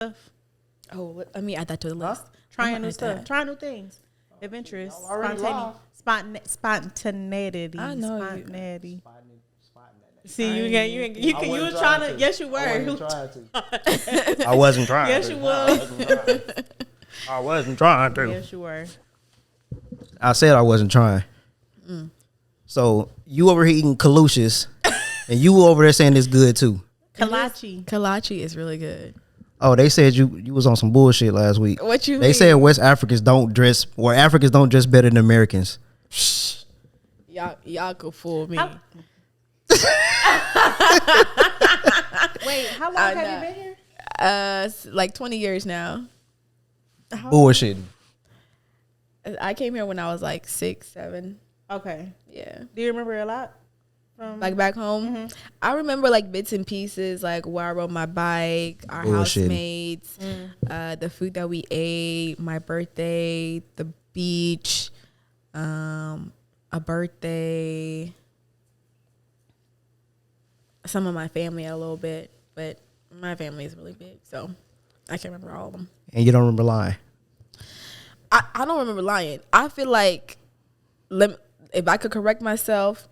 Oh, let me add that to the list. Trying new stuff. Trying new things. Adventurous. Spontaneity. I know you. Spontaneity. See, you were trying to. Yes, you were. I wasn't trying. Yes, you were. I wasn't trying to. Yes, you were. I said I wasn't trying. So you over here eating Kalushas, and you over there saying it's good too. Kalachi is really good. Oh, they said you was on some bullshit last week. What you They mean? said West Africans don't dress, or Africans don't dress better than Americans. Y'all could fool me. Wait, how long have you been here? Like 20 years now. Bullshitting. I came here when I was like 6, 7. Okay. Yeah. Do you remember a lot from Like back home? I remember like bits and pieces, like where I rode my bike, our housemates, the food that we ate, my birthday, the beach, a birthday, some of my family a little bit, but my family is really big, so I can't remember all of them. And you don't remember lying? I don't remember lying. I feel like, if I could correct myself,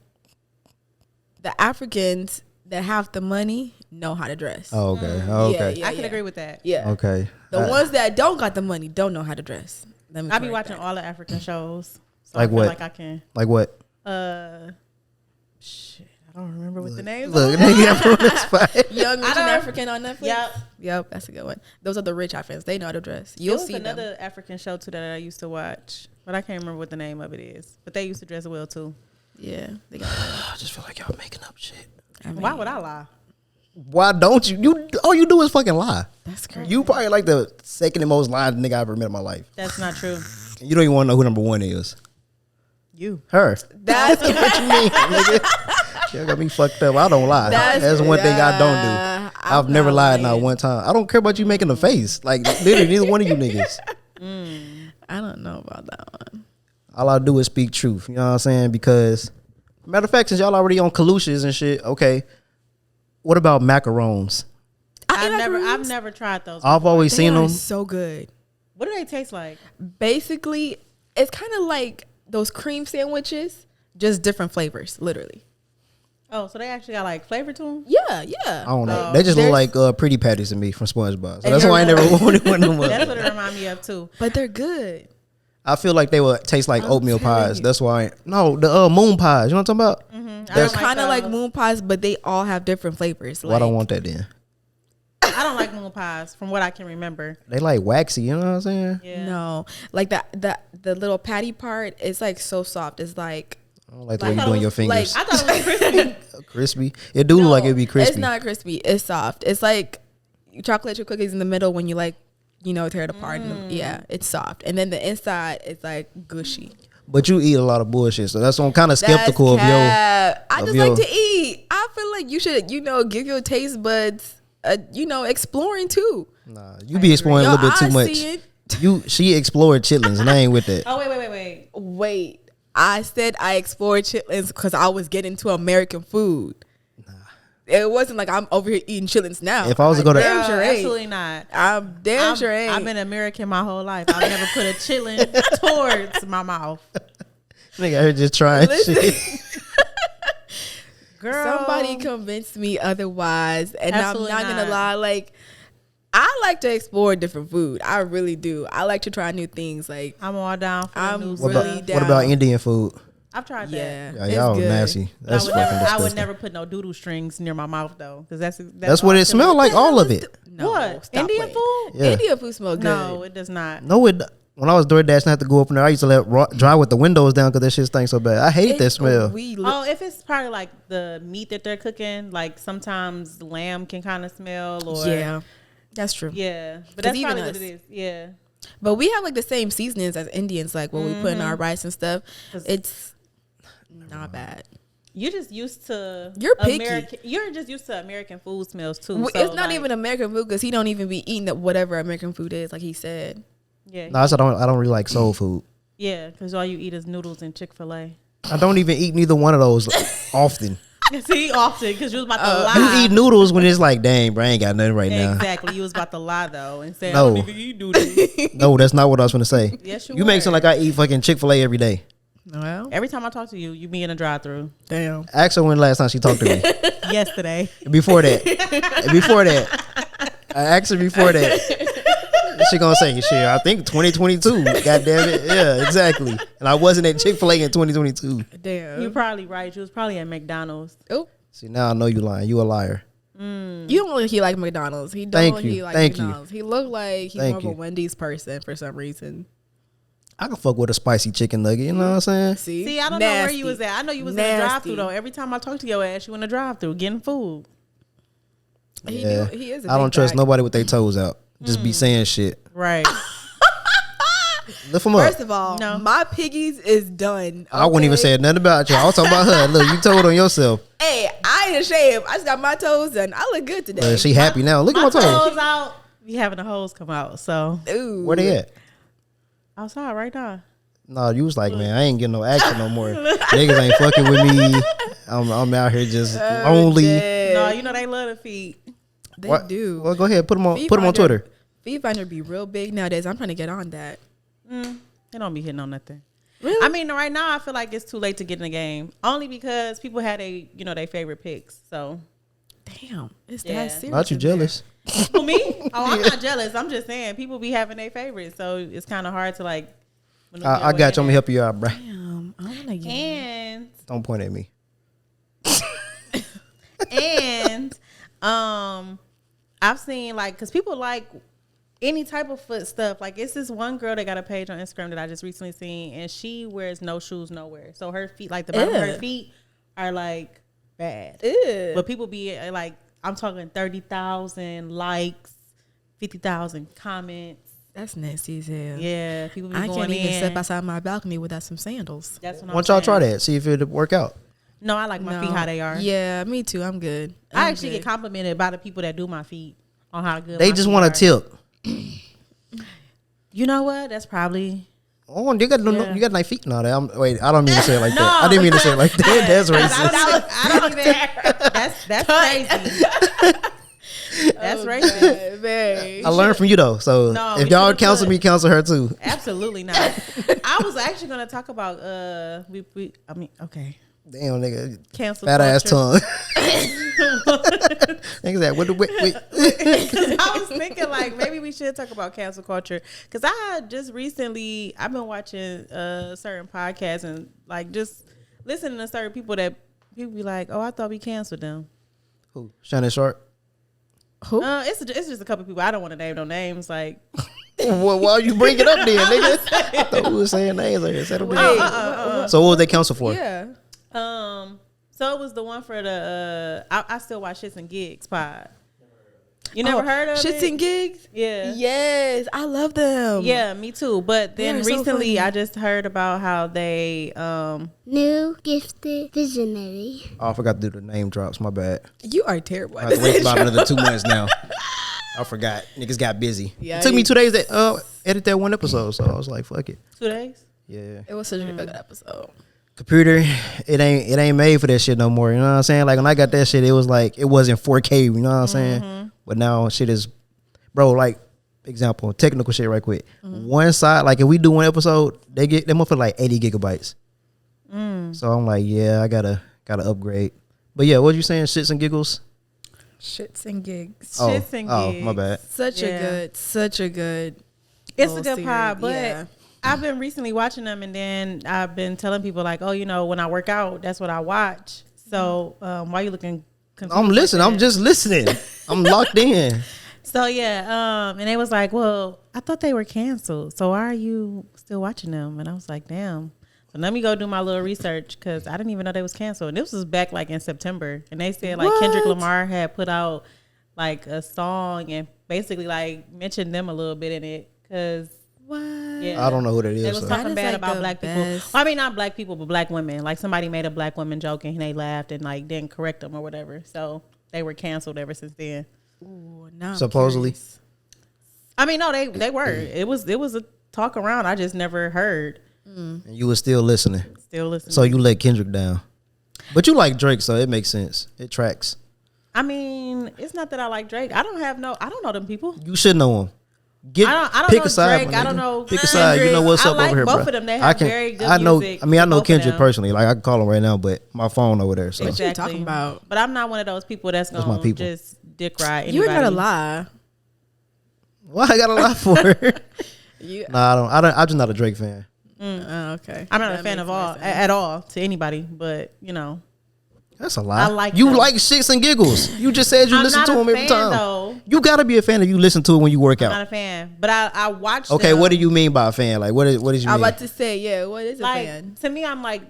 the Africans that have the money know how to dress. Oh, okay. Oh, okay. Yeah, I can agree with that. Yeah. Okay. The ones that don't got the money don't know how to dress. Let me I be correct watching that. all the African shows. So Like I feel what? Like I can. Like what? Shit. I don't remember what the names Look, are. nigga, I'm on this fight. Young Rich and African on Netflix. Yep. That's a good one. Those are the rich Africans. They know how to dress. There You'll was see another them. African show too that I used to watch, but I can't remember what the name of it is. But they used to dress well too. Yeah, they got. I just feel like y'all making up shit. Why would I lie? Why don't you? You all you do is fucking lie. That's crazy. You probably like the second and most lying nigga I ever met in my life. That's not true. You don't even want to know who number one is. You. Her. That's What you mean, nigga? You got me fucked up. I don't lie. That's one thing I don't do. I've never lied not one time. I don't care about you making a face. Like literally, neither one of you niggas. I don't know about that one. All I do is speak truth. You know what I'm saying? Because matter of fact, since y'all already on Kalushas and shit, okay. What about macarons? I've never tried those. I've always They seen are them. so good. What do they taste like? Basically, it's kind of like those cream sandwiches, just different flavors, literally. Oh, so they actually got like flavor to them? Yeah. I don't know. They just look like pretty patties to me from SpongeBob. So that's why I they're never wanted one of them. That's what it reminds me of too. But they're good. I feel like they would taste like oatmeal telling pies. you. That's why. No, the moon pies. You know what I'm talking about? They're don't like kind of like those. moon pies, but they all have different flavors. Well, I don't want that then. I don't like moon pies from what I can remember. They like waxy. You know what I'm saying? Yeah. No, like the little patty part is like so soft. It's like I don't like the Like, way you doing your fingers. I thought it was crispy. Crispy. It do look like it'd be crispy. it's not crispy. It's soft. It's like chocolate chip cookies in the middle when you like, tear it apart. Yeah, it's soft, and then the inside is like gushy. But you eat a lot of bullshit, so that's why I'm kind of skeptical of your. I of just your- like to eat. I feel like you should, give your taste buds, exploring too. Nah, you be exploring a little bit too I much. see it. She explored chitlins, and I ain't with that. Oh, wait. Wait, I said I explored chitlins because I was getting to American food. It wasn't like I'm over here eating chitlins now. If I was to go to- damn sure ain't. Absolutely not. I'm damn sure ain't. I've been American my whole life. I've never put a chitlin towards my mouth. Nigga, I heard just trying Listen. shit. Girl. Somebody convinced me otherwise, and Absolutely I'm not gonna not. lie. Like, I like to explore different food. I really do. I like to try new things. Like, I'm all down for I'm the new What really stuff. down. What about Indian food? I've tried that. yeah, Yeah, it's y'all good. nasty. But That's I would fucking never. I disgusting. would never put no doodle strings near my mouth though, because That's what it smells like. All of it. No, What? stop Indian playing. food? Yeah. Indian food smell good. No, it does not. No, it. When I was DoorDash and I had to go up in there, I used to let drive with the windows down because that shit stinks so bad. I hate that smell. Oh, if it's probably like the meat that they're cooking, like sometimes lamb can kind of smell, or yeah, that's true. yeah. But 'Cause that's even probably what us- it is. Yeah, But we have like the same seasonings as Indians, like when we put in our rice and stuff. 'Cause- It's not bad. you're just used to You're picky. You're just used to American food smells too. It's so, not like, even American food because he don't even be eating whatever American food is, like he said. Yeah, No, I don't really like soul food. yeah, because all you eat is noodles and Chick-fil-A. I don't even eat neither one of those often. See, often, because you was about to lie. You eat noodles when it's like, dang, bro, I ain't got nothing right now. Exactly. You was about to lie, though, and say, No. I don't even eat noodles. No, that's not what I was going to say. Yes, you make it sound like I eat fucking Chick-fil-A every day. Well, Every time I talk to you, you be in a drive-thru. damn. Ask her when last time she talked to me. Yesterday. Before that. I asked her before that. She gonna say, shit, I think 2022. God damn it. Yeah, exactly. And I wasn't at Chick-fil-A in 2022. Damn. You're probably right. You was probably at McDonald's. Oh. See, now I know you lying. You a liar. You don't look he like McDonald's. He don't Thank look you. he like Thank you. McDonald's. He looked like he's Thank more of a you. Wendy's person for some reason. I can fuck with a spicy chicken nugget. You know what I'm saying? See, I don't know where you was at. I know you was in a drive-thru, though. Every time I talk to your ass, you in a drive-thru getting food. He is a I don't big trust bag. nobody with their toes out. Just be saying shit. Right. Lift them up. First of all, No. my piggies is done. I wouldn't even okay? say nothing about you. I was talking about her. Look, you told on yourself. Hey, I ain't ashamed. I just got my toes done. I look good today. She happy now. Look at my toes. Toes out. We having the hoes come out, so. Ooh. Where they at? Outside right now. No, you was like, man, I ain't getting no action no more. Niggas ain't fucking with me. I'm out here just lonely. No, you know they love the feet. They What? do. Well, go ahead. Put them on. Feet Put them on finder- Twitter. Feet finder be real big nowadays. I'm trying to get on that. They don't be hitting on nothing. Really? I mean, right now I feel like it's too late to get in the game. Only because people had their favorite picks. So Damn, it's Yeah. that serious. Not you in there. jealous. who me? Oh, I'm not jealous. I'm just saying people be having their favorites, so it's kind of hard to like. I got you. I'm gonna help you out, bro. Damn, I want to get. And Don't point at me. I've seen because people like any type of foot stuff. Like it's this one girl that got a page on Instagram that I just recently seen, and she wears no shoes nowhere. So her feet, like the bottom of her Ew. feet, are like bad. Ew. But people be like, I'm talking 30,000 likes, 50,000 comments. That's nasty as hell. Yeah, people be I going can't even in. step outside my balcony without some sandals. That's what Why don't y'all try that? See if it'll work out. No, I like my feet how they are. Yeah, me too. I'm good. I actually get complimented by the people that do my feet on how good They my just feet want a are. tip. You know what? That's probably Oh, you got Yeah. you got nice feet and all that. Wait, I don't mean to say it like that. I didn't mean to say it like that. That's racist. I don't even. That's crazy. That's racist. Very. I learned from you though. So No, if we y'all should've counsel put- me, counsel her too. Absolutely not. I was actually gonna talk about okay. Damn, nigga, Cancel fat ass culture. tongue. Niggas that with the wait. I was thinking maybe we should talk about cancel culture because I just recently I've been watching certain podcasts and just listening to certain people that people be like, oh, I thought we canceled them. Who? Shannon Sharp. Who? It's just a couple people. I don't want to name no names. Well, why you bring it up then, nigga? I thought we was saying names like that. So what was they counsel for? Yeah. So it was the one for the I still watch Shits and Gigs pod. You never heard of Shits it? and Gigs? Yeah. Yes, I love them. Yeah, me too. But then They are so recently funny. I just heard about how they New gifted visionary. Oh, I forgot to do the name drops. My bad. You are terrible. I have to wait about another 2 months now. I forgot. Niggas got busy. Yeah, It took me 2 days to edit that one episode, so I was like, fuck it. 2 days. Yeah. It was such a good episode. Computer, it ain't made for that shit no more. You know what I'm saying? Like when I got that shit, it was like it wasn't 4K. You know what I'm saying? But now shit is, bro. Like example, technical shit, right quick. One side, like if we do one episode, they motherfucker like 80 gigabytes. So I'm like, yeah, I gotta upgrade. But yeah, what you saying? Shits and giggles. Shits and Gigs. Shits and Gigs. my bad. Such a good. It's a little good pod, series. but Yeah. I've been recently watching them, and then I've been telling people like, oh, when I work out, that's what I watch. So why you looking confused? I'm listening. like I'm that? just listening. I'm locked in. So yeah, and they was like, well, I thought they were canceled. So why are you still watching them? And I was like, damn. So let me go do my little research because I didn't even know they was canceled. And this was back in September, and they said Kendrick Lamar had put out a song and basically mentioned them a little bit in it because. What? Yeah. I don't know who that is. They was so. talking That is, bad about the black people. best. Well, I mean, not black people, but black women. Like somebody made a black woman joke and they laughed and didn't correct them or whatever. So they were canceled ever since then. Ooh, now I'm Supposedly. curious. I mean, no, they were. It was a talk around. I just never heard. And you were still listening. Still listening. So you let Kendrick down. But you like Drake, so it makes sense. It tracks. I mean, it's not that I like Drake. I don't know them people. You should know him. I don't pick know a side. Drake. I don't know. Pick a side. You know what's up like over here, both bro. of them. They have very good music. I mean, I know both of Kendrick them. personally. Like I can call him right now, but my phone over there. So What you talking about? But I'm not one of those people that's my gonna people. just dick ride anybody. You ain't gotta lie. why I got a lot for her? You, Nah, I'm just not a Drake fan. okay. I'm not That a fan makes of more all sense. at all to anybody, but you know, That's a lie. I like you them. like shits and giggles. You just said you I'm listen not to a him every fan, time. though. You gotta be a fan if you listen to it when you work I'm not out. a fan. But I watch. Okay, them. what do you mean by a fan? Like what is you I'm mean? about to say, yeah. What is a Like fan? to me, I'm like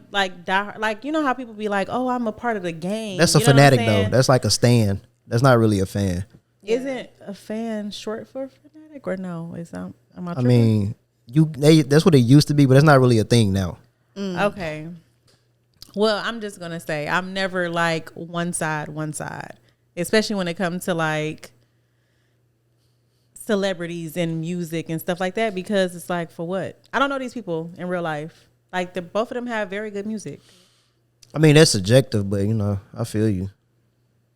you know how people be like, oh, I'm a part of the game. That's a You know what I'm fanatic though. saying? That's like a stan. That's not really a fan. Isn't a fan short for fanatic or no? Am I I tripping? mean, that's what it used to be, but it's not really a thing now. Okay. Well, I'm just gonna say I'm never like one side, especially when it comes to like celebrities and music and stuff like that, because it's like, for what? I don't know these people in real life. Like both of them have very good music. I mean, that's subjective, but you know, I feel you.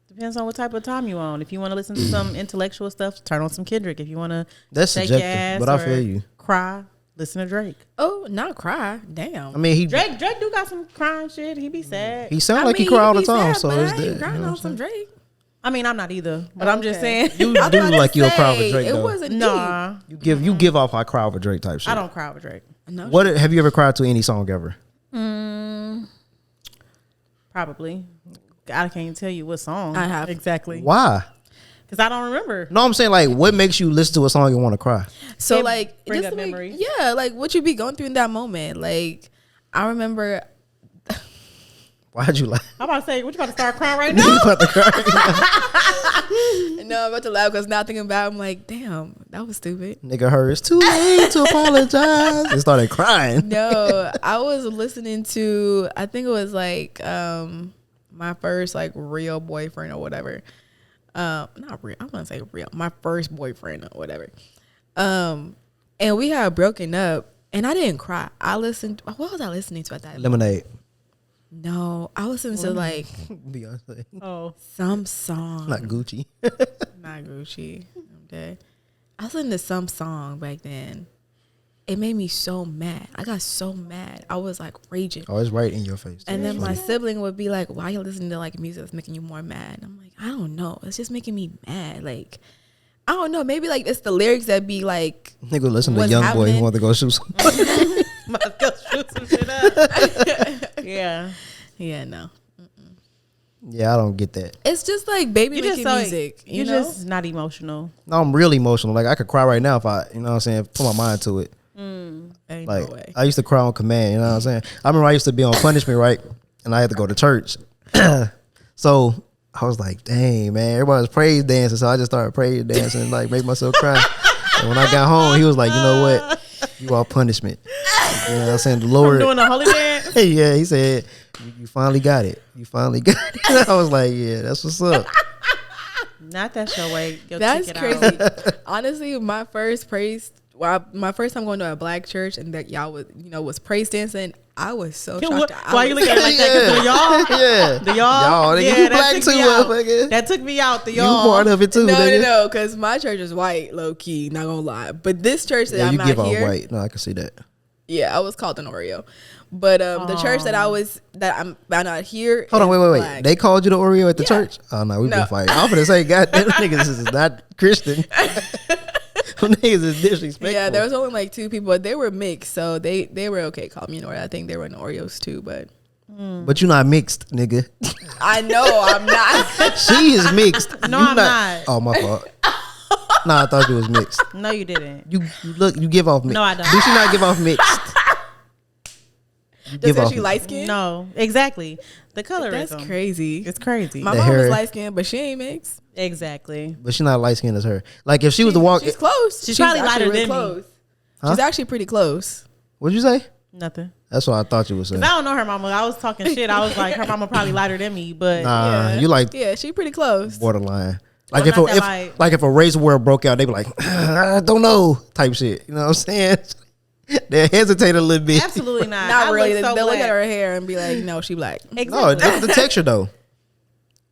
Depends on what type of time you on. If you want to listen to some intellectual stuff, turn on some Kendrick. If you want to That's shake your subjective, ass but I or feel you. cry, listen to Drake. Oh, not cry. Damn. I mean, Drake do got some crying shit. He be sad. he sound I like mean, he cry all the be time, sad, so but it's I ain't dead. crying You know on what I'm some saying? Drake. I mean, I'm not either, but I'm just Okay. saying. You I do was about like to you'll cry say, over Drake It though. wasn't deep. Nah, You give off I cry over Drake type shit. I don't cry with Drake. No. What have you ever cried to any song ever? Probably. I can't tell you what song. I have. exactly Why? because I don't remember. No, I'm saying like, what makes you listen to a song and want to cry? So It like, bring just up like, memories. yeah, like what you be going through in that moment. Like, I remember. Why'd you like? I'm about to say, what you about to start crying right You now? about to cry? No, I'm about to laugh because now thinking about it, I'm like, damn, that was stupid. Nigga, her it's too late to apologize. And started crying. No, I was listening to, I think it was like my first like real boyfriend or whatever. Not real, I want to say real. My first boyfriend or whatever. And we had broken up and I didn't cry. I listened, what was I listening to at that? Lemonade. No, I was listening to like Beyonce. Oh, some song. Not Gucci. Not Gucci. I'm dead. I was listening to some song back then. It made me so mad. I got so mad. I was like raging. Oh, it's right in your face. And then my sibling would be like, why you listening to like music that's making you more mad? And I'm like, I don't know. It's just making me mad. Like, I don't know. Maybe like it's the lyrics that be like, Nigga listen to what's Young Boy who happening? want to go shoot some. must go shoot some shit up. Yeah, yeah, no. Yeah, I don't get that. It's just like baby you making just music. You you're know? just not emotional. No, I'm really emotional. Like I could cry right now if I, you know what I'm saying, put my mind to it. Ain't Like no way. I used to cry on command, you know what I'm saying? I remember I used to be on punishment, right? And I had to go to church. So I was like, dang, man, everybody was praise dancing. So I just started praise dancing and like make myself cry. And when I got home, he was like, you know what? You are punishment. You know what I'm saying? The I'm Lord. doing a holy dance. Yeah, he said, you finally got it. You finally got it. I was like, yeah, that's what's up. Not that your way. Your That's ticket crazy. Out. Honestly, my first my first time going to a black church and that y'all was praise dancing, I was so shocked. Why you look at it like that? 'Cause the y'all, Yeah. the y'all, Nigga, yeah, you that black took too, me out. motherfucker. That took me out. The You y'all. part of it too, No, nigga. no, because my church is white, low key, not gonna lie. But this church that Yeah, I'm you not give off here, white. No, I can see that. yeah, I was called an Oreo. But the church that I'm not here. Hold on, is wait. black. They called you the Oreo at the Yeah. church? Oh no, we've No. been fighting. I'm gonna say, God damn niggas, this is not Christian. Them niggas is disrespectful. Yeah, there was only like 2 people, but they were mixed, so they were okay calling me an Oreo. I think they were in Oreos too, but But you're not mixed, nigga. I know I'm not. She is mixed. No, You I'm not. Oh, my fault. Nah, I thought you was mixed. No, you didn't. You look, you give off mixed. No, I don't. Do she not give off mixed? You Does off she light skin? No, exactly. The colorism. That's crazy. It's crazy. My The mom hair. was light skinned, but she ain't mixed. Exactly. But she not light skinned as her. Like if she was to walk, She's close. She's probably actually lighter than me. close. Huh? She's actually pretty close. what'd you say? Nothing. That's what I thought you was saying. I don't know her mama. I was talking shit. I was like, her mama probably lighter than me, but Nah, Yeah. you like Yeah, she pretty close. borderline. Well, Like if not that if light. like if a Razor World broke out, they be like, I don't know, type shit. You know what I'm saying? They hesitate a little bit. Absolutely not. Not I really. look so They'll look black. at her hair and be like, "No, she black." No, Exactly. the texture though.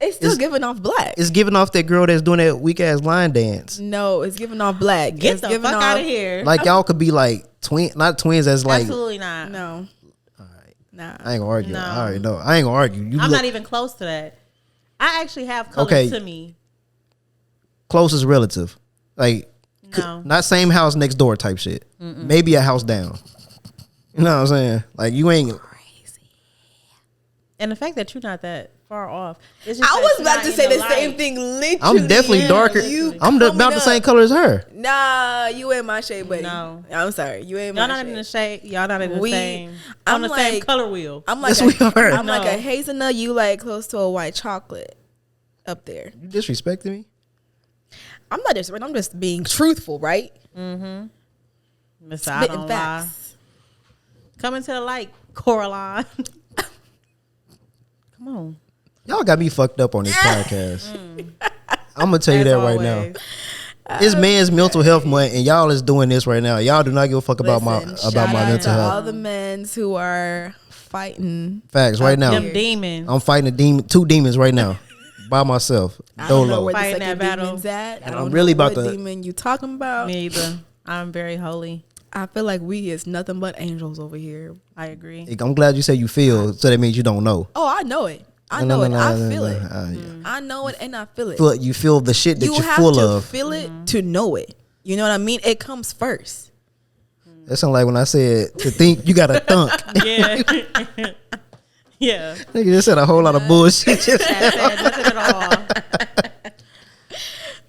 It's still giving off black. It's giving off that girl that's doing that weak ass line dance. No, it's giving off black. Get It's the giving fuck off, out of here. Like y'all could be like not twins as like. Absolutely not. No. Nah. I ain't gonna argue. No. I already know. I ain't gonna argue. You I'm look not even close to that. I actually have color Okay. to me. close as relative. Like No. not same house next door type shit. Maybe a house down. You know what I'm saying? Like you ain't. And the fact that you're not that far off. It's just I that was you're about not to in say the light. same thing. Literally, I'm definitely darker. You I'm coming about the up. same color as her. Nah, you ain't my shade, buddy. No. I'm sorry, you ain't Y'all my not shade. in the shade. Y'all not in the We- same. I'm on the same like- color wheel. I'm like Yes, we are. I'm like No. a hazelnut. You like close to a white chocolate up there. You disrespecting me? I'm not disrespecting. I'm just being truthful, right? Mr. I Spitting don't lie. facts. Coming to the light, Coraline. Come on. Y'all got me fucked up on this podcast. I'm gonna tell you As that right now. always. It's Men's Mental Health Month, and y'all is doing this right now. Y'all do not give a fuck about Listen, my shout out mental to health. all the men who are fighting. Facts right now. Them demons. I'm fighting two demons right now by myself. I don't know Dolo. where the Fighting second that battle. demon's at. I And don't I'm really know about what to- demon you talking about. Me either. I'm very holy. I feel like we is nothing but angels over here. I agree. I'm glad you say you feel, so that means you don't know. Oh, I know it. I know it. I feel it. Yeah. I know it and I feel it. You feel the shit that You you're have full to of. feel it to know it. You know what I mean? It comes first. That sounds like when I said to think you got to thunk. Yeah. Yeah. Nigga just said a whole lot of bullshit. Just- That said nothing at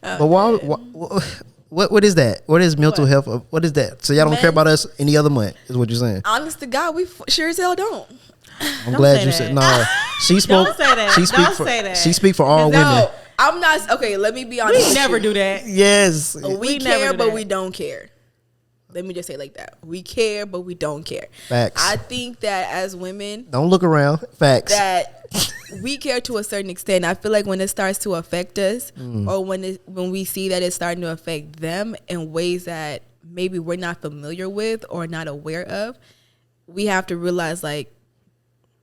all. but why? What is that? What is mental health? What is that? So y'all don't care about us any other month? Is what you're saying? Honest to God, we sure as hell don't. I'm Don't glad say you that. said no. She spoke. Don't say that. She speak Don't for. say that. She speak for all women. No, I'm not. Okay, let me be honest. We never do that. Yes. We We never care, do but that. we don't care. Let me just say it like that. We care, but we don't care. Facts. I think that as women, Don't look around. Facts. that we care to a certain extent. I feel like when it starts to affect us, or when we see that it's starting to affect them in ways that maybe we're not familiar with or not aware of, we have to realize like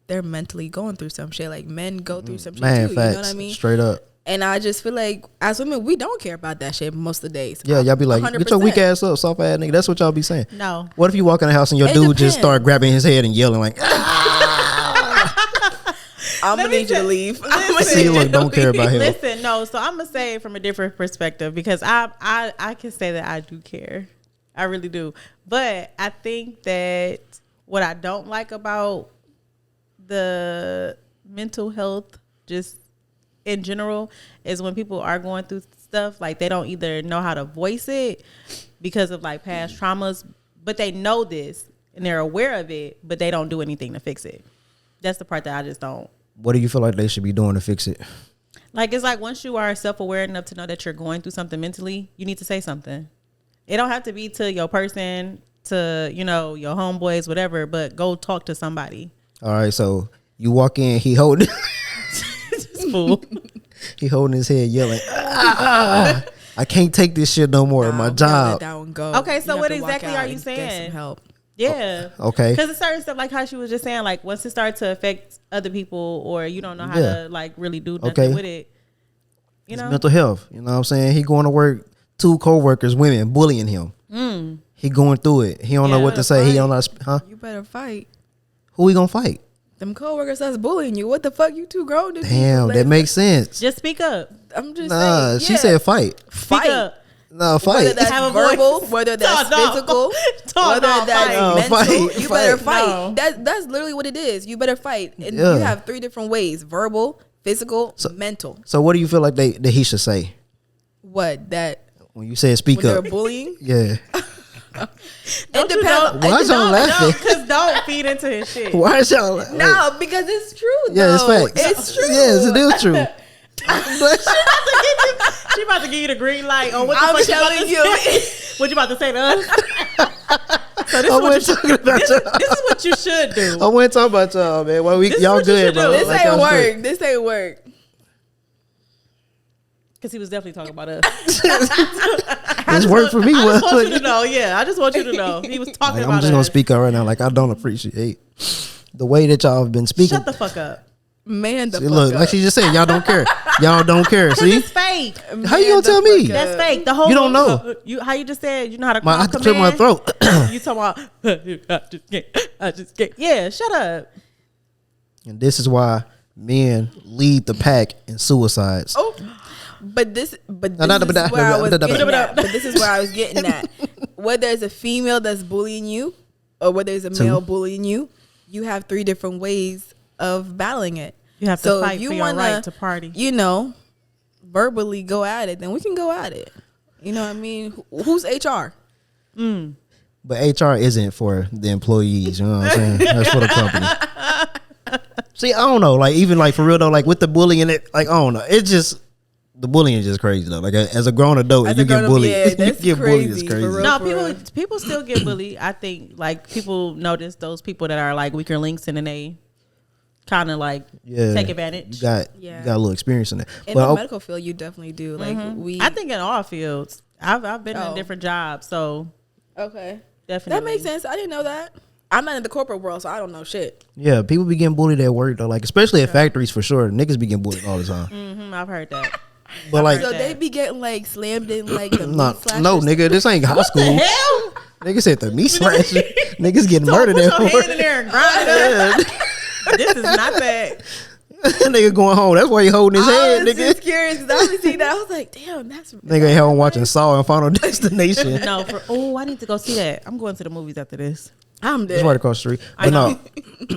they're mentally going through some shit. Like men go through some shit Man, too. facts. You know what I mean? Straight up. And I just feel like as women, we don't care about that shit most of the days. Yeah, y'all be like, 100%. get your weak ass up, soft ass nigga. That's what y'all be saying. No. What if you walk in the house and your It dude just depends. start grabbing his head and yelling like, I'm gonna need you to leave. I'm gonna see, need look, you don't to care leave. about him. Listen, no. So I'm gonna say it from a different perspective because I can say that I do care. I really do. But I think that what I don't like about the mental health just in general is when people are going through stuff like they don't either know how to voice it because of like past traumas, but they know this and they're aware of it, but they don't do anything to fix it. That's the part that I just don't. what do you feel like they should be doing to fix it? Like, it's like once you are self-aware enough to know that you're going through something mentally, you need to say something. It don't have to be to your person, to, you know, your homeboys, whatever, but go talk to somebody. All right, so you walk in, he holding Fool. he holding his head yelling, I can't take this shit no more. Nah, my we gotta let job. that one go. Okay, so You have what to walk exactly out are you and get saying? some help. Yeah. Okay. Because it's certain stuff like how she was just saying, like once it starts to affect other people or you don't know how Yeah. to like really do nothing Okay. with it. You It's know? mental health. You know what I'm saying? He going to work, 2 co-workers, women bullying him. He going through it. He don't know Yeah. what to say. He don't know, huh? You better fight. Who he gonna fight? Them coworkers that's bullying you. What the fuck? You too grown to be Damn, that makes sense. Just speak up. I'm just Nah, saying. she yeah. said fight. Speak fight. up. No, Whether fight. that's Have a verbal, voice. whether that's No. physical, No, whether no, that's fight. No, mental, fight, you better fight. fight. No. That's literally what it is. You better fight. And Yeah. you have 3 different ways: verbal, physical, mental. So what do you feel like that he should say What that when you said speak when they're up? bullying? Yeah. It depends. Why is y'all laughing? Because don't feed into his shit. Why is y'all? No, because it's true. Yeah, it's though. facts. It's true. Yes, it is true. She about to give you the green light on what the I'm fuck telling you. About to you. say. What you about to say to us? So this I is what wasn't you talking about y'all. this is what you should do. I wasn't talking about y'all, man. Well, This is y'all what you good, should bro. do. This Like ain't y'all straight. work. This ain't work. Because he was definitely talking about us. This worked for me. I just want you to know. Yeah, I just want you to know. He was talking about us. I'm just going to speak out right now. Like, I don't appreciate the way that y'all have been speaking. Shut the fuck up. Man, See, look, like she just said, y'all don't care. Y'all don't care. See? It's fake. How you gonna tell me? That's fake. The whole You don't know. How you just said, you know how to I call have to clear my throat. You talking about, I just can't. Yeah, shut up. And this is why men lead the pack in suicides. Oh, but this is where I was getting at. Whether it's a female that's bullying you or whether it's a male bullying you, you have 3 different ways of battling it. You have to fight for your right to party. You know, verbally go at it, then we can go at it. You know what I mean? Who's HR? But HR isn't for the employees. You know what I'm saying? That's for the company. See, I don't know. Like, even like for real though, like with the bullying, it like I don't know. It's just the bullying is just crazy though. Like as a grown adult, if you get bullied, yeah, that's you get bullied. It's crazy. crazy. No, people still get bullied. I think like people notice those people that are like weaker links and then they kind of like take advantage. You got a little experience in that. In the medical field, you definitely do. Like I think in all fields. I've been in different jobs, so okay, definitely that makes sense. I didn't know that. I'm not in the corporate world, so I don't know shit. Yeah, people be getting bullied at work though, like especially at factories for sure. Niggas be getting bullied all the time. I've heard that. But like, so they be getting like slammed in like the no, meat slashers? nigga, this ain't high school. What the hell? Nigga said the meat slasher. Niggas getting murdered Put at your work. hand in there and grind it up. This is not that. Nigga going home. That's why he holding his I head, was nigga. just curious because I was seeing that. I was like, damn, that's Nigga at home watching Saw and Final Destination. No, I need to go see that. I'm going to the movies after this. I'm dead. It's right across the street. But no,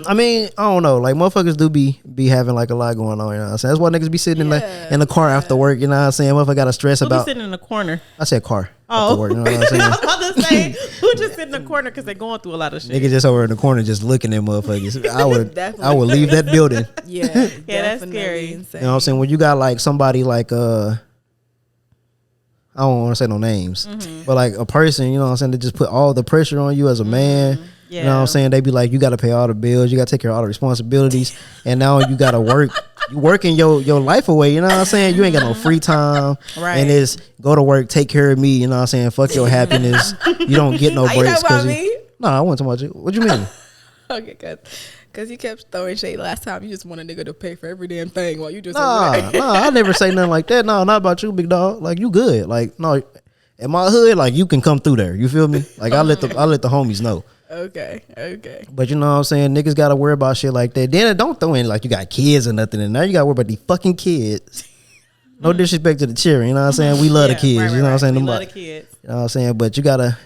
I mean, I don't know. Like motherfuckers do be having like a lot going on. You know what I'm saying? That's why niggas be sitting in the car after work. You know what I'm saying? Motherfucker got to stress Who about. be sitting in the corner? I said car. After work, you know what I'm saying? I was about to say, who just sit in the corner because they're going through a lot of shit. Nigga just over in the corner just looking at motherfuckers. I would leave that building. Yeah, that's scary. Insane. You know what I'm saying? When you got like somebody like I don't want to say no names, but like a person, you know what I'm saying, that just put all the pressure on you as a man. Yeah. You know what I'm saying? They be like, you got to pay all the bills, you got to take care of all the responsibilities, and now you got to work. You working your life away. You know what I'm saying? You ain't got no free time, right? And it's go to work, take care of me. You know what I'm saying? Fuck your happiness. You don't get no breaks because no, I wasn't talking about you. What you mean? Okay, good. Because you kept throwing shade last time. You just want a nigga to pay for every damn thing while you just Nah, I never say nothing like that. No, not about you, big dog. Like you good. Like no, in my hood, like you can come through there. You feel me? Like I let the homies know. Okay. But you know what I'm saying? Niggas gotta worry about shit like that. Then don't throw in like you got kids or nothing. And now you gotta worry about these fucking kids. No disrespect to the children, you know what I'm saying? We love the kids, right, you know what I'm saying? We love the kids. You know what I'm saying? But you gotta,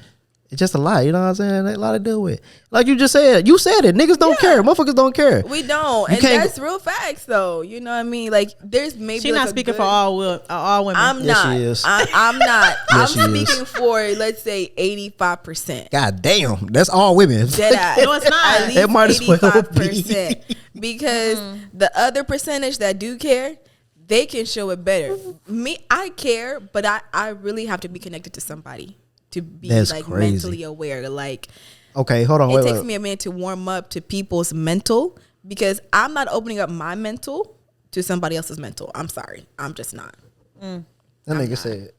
it's just a lot, you know what I'm saying? A lot to deal with. Like you just said, niggas don't care. Motherfuckers don't care. We don't. And that's real facts though. You know what I mean? Like there's maybe she's not speaking for all women. I'm not. She is. I'm not. Yes, I'm speaking for let's say 85%. God damn, that's all women. Dead ass. No, it's not. At least It might as well be. 85%. Because the other percentage that do care, they can show it better. Me, I care, but I really have to be connected to somebody to be That's like crazy. mentally aware. Like, Okay, hold on. it Wait. takes me a minute to warm up to people's mental because I'm not opening up my mental to somebody else's mental. I'm sorry. I'm just not. That nigga said.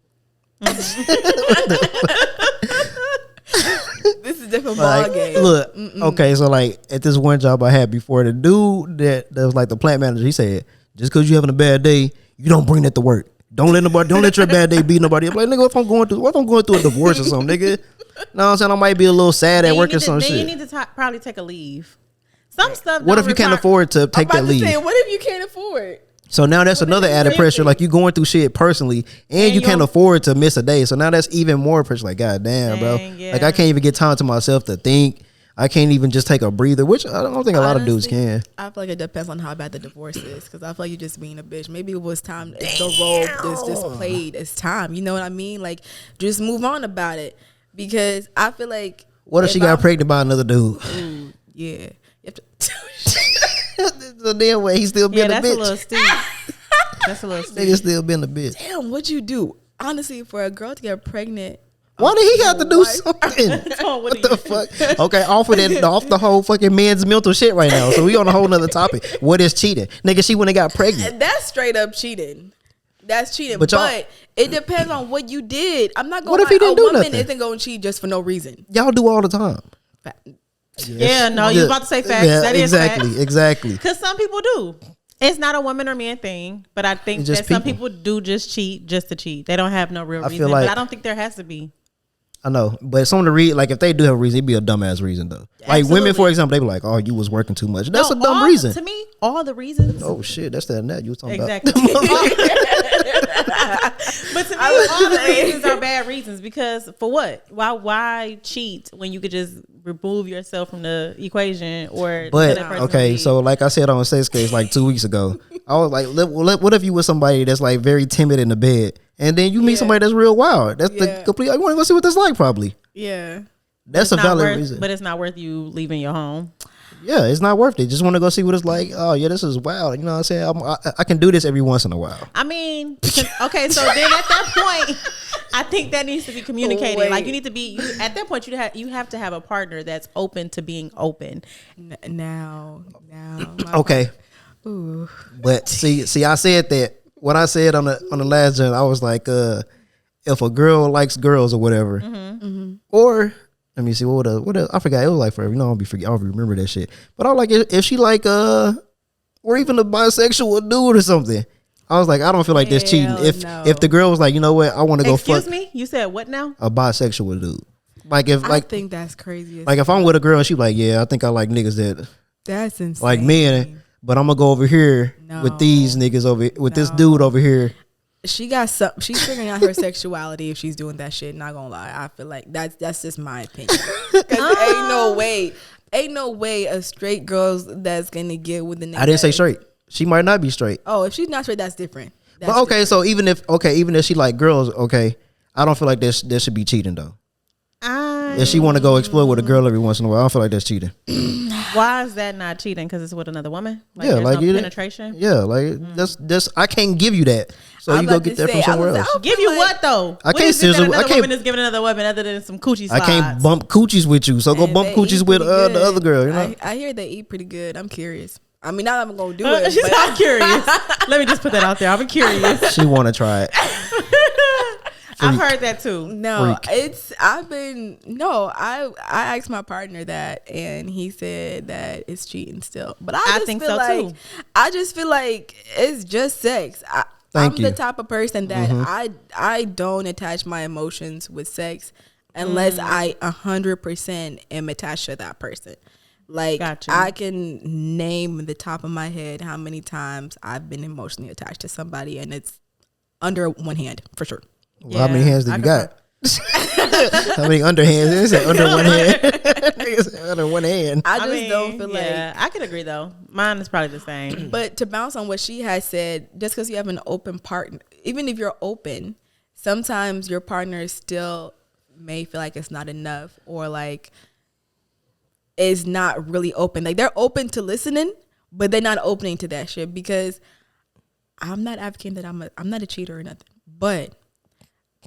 This is a different ball Like, game. look, okay, so like at this one job I had before, the dude that was like the plant manager, he said, just because you having a bad day, you don't bring that to work. Don't let your bad day beat nobody up. Like, nigga, what if I'm going through a divorce or something, nigga? Know what I'm saying? I might be a little sad at work or some shit. You need to probably take a leave. Some stuff. What if you can't afford to take that leave? What if you can't afford? So now that's another added pressure. Like you going through shit personally, and you can't afford to miss a day. So now that's even more pressure. Like, god damn, bro. Yeah. Like I can't even get time to myself to think. I can't even just take a breather, which I don't think a lot of dudes can. I feel like it depends on how bad the divorce is, because I feel like you're just being a bitch. Maybe it was time. It's the role that's just played. It's time. You know what I mean? Like, just move on about it, because I feel like. What if she got pregnant by another dude? Ooh, yeah. You have to. So then way he still being a that's bitch. a little steep. That's a little steep. Nigga still being a bitch. Damn, what'd you do? Honestly, for a girl to get pregnant. Why did he have to do something? What the fuck? Okay, off the whole fucking man's mental shit right now. So we on a whole nother topic. What is cheating? Nigga, she went and got pregnant. That's straight up cheating. That's cheating. But it depends on what you did. I'm not going. What if he didn't do nothing? Isn't going to cheat just for no reason. Y'all do all the time. Yeah, no, you about to say facts. Yeah, that is facts. Exactly. Because some people do. It's not a woman or man thing, but I think that some people do just cheat just to cheat. They don't have no real reason. But I don't think there has to be. I know, but some of the like if they do have a reason, it'd be a dumbass reason though. Like Absolutely. women, for example, they be like, "Oh, you was working too much." That's a dumb reason. To me, all the reasons. Oh shit, that's that net you was talking about. But to me, all the reasons are bad reasons because for what? Why cheat when you could just remove yourself from the equation or? But okay, so like I said on a sex case like 2 weeks ago, I was like, "What if you was somebody that's like very timid in the bed?" And then you meet somebody that's real wild. That's the complete. I want to go see what that's like. Probably. Yeah. That's a valid reason. But it's not worth you leaving your home. Yeah, it's not worth it. Just want to go see what it's like. Oh yeah, this is wild. You know what I'm saying? I can do this every once in a while. I mean, okay. So then at that point, I think that needs to be communicated. Like you need to be at that point. You have to have a partner that's open to being open. Now. Okay. Ooh. But see, I said that. What I said on the last gen, I was like, if a girl likes girls or whatever, or let me see what I forgot it was like forever. You know, I'll remember that shit. But I was like, if she like or even a bisexual dude or something, I was like, I don't feel like that's cheating. If the girl was like, you know what, I want to go fuck. Excuse me, you said what now? A bisexual dude. Like if I think that's crazy. Like if I'm with a girl and she like, yeah, I think I like niggas that's insane. Like men. But I'm gonna go over here with these niggas this dude over here. She got some. She's figuring out her sexuality if she's doing that shit. Not gonna lie, I feel like that's just my opinion. Because ain't no way a straight girl that's gonna get with the nigga. I didn't say straight. She might not be straight. Oh, if she's not straight, that's different. But okay, so even if she like girls, okay, I don't feel like there should be cheating though. If she want to go explore with a girl every once in a while, I don't feel like that's cheating. Why is that not cheating? Because it's with another woman? Like, yeah, like no penetration? Yeah, like that's I can't give you that. So you go get that from somewhere else. Give you what though? I can't seriously. I can't. Woman is giving another woman other than some coochie slides. I can't bump coochies with you. So go bump coochies with the other girl. You know? I hear they eat pretty good. I'm curious. I mean, not that I'm gonna do it. She's not curious. Let me just put that out there. I'm curious. She want to try it. I've heard that too. No, I asked my partner that and he said that it's cheating still. But I think so too. I just feel like it's just sex. I'm the type of person that I don't attach my emotions with sex unless I 100% am attached to that person. Like I can name the top of my head how many times I've been emotionally attached to somebody and it's under one hand for sure. Well, how many hands did you got? How many underhands? Is it under one hand? Under one hand. I don't feel like. I could agree though. Mine is probably the same. But to bounce on what she has said, just because you have an open partner, even if you're open, sometimes your partner still may feel like it's not enough or like is not really open. Like they're open to listening, but they're not opening to that shit because I'm not advocating that I'm not a cheater or nothing, but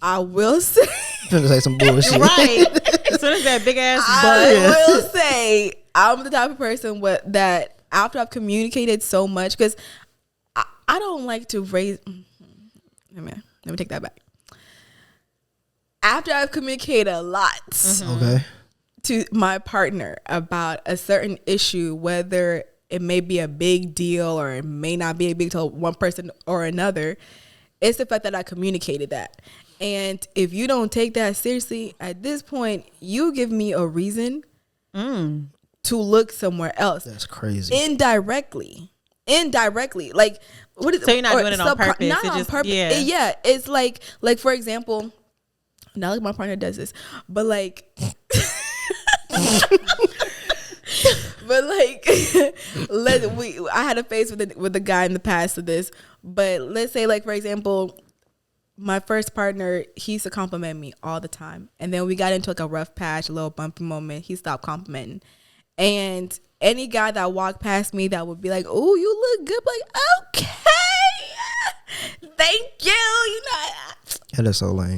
I will say, say some bullshit. Right. As soon as that big ass I will say I'm the type of person that after I've communicated so much, because I don't like to raise. Let me take that back. After I've communicated a lot, okay, to my partner about a certain issue, whether it may be a big deal or it may not be a big deal to one person or another, it's the fact that I communicated that. And if you don't take that seriously, at this point, you give me a reason to look somewhere else. That's crazy. Indirectly. Like, what is? So you're not doing it on purpose. Not on purpose. Yeah. It's like for example, not like my partner does this, but like, I had a phase with the guy in the past of this, but let's say like for example, my first partner, he used to compliment me all the time. And then we got into like a rough patch, a little bumpy moment. He stopped complimenting. And any guy that walked past me that would be like, oh, you look good. Like, okay. Thank you. You know. That is so lame.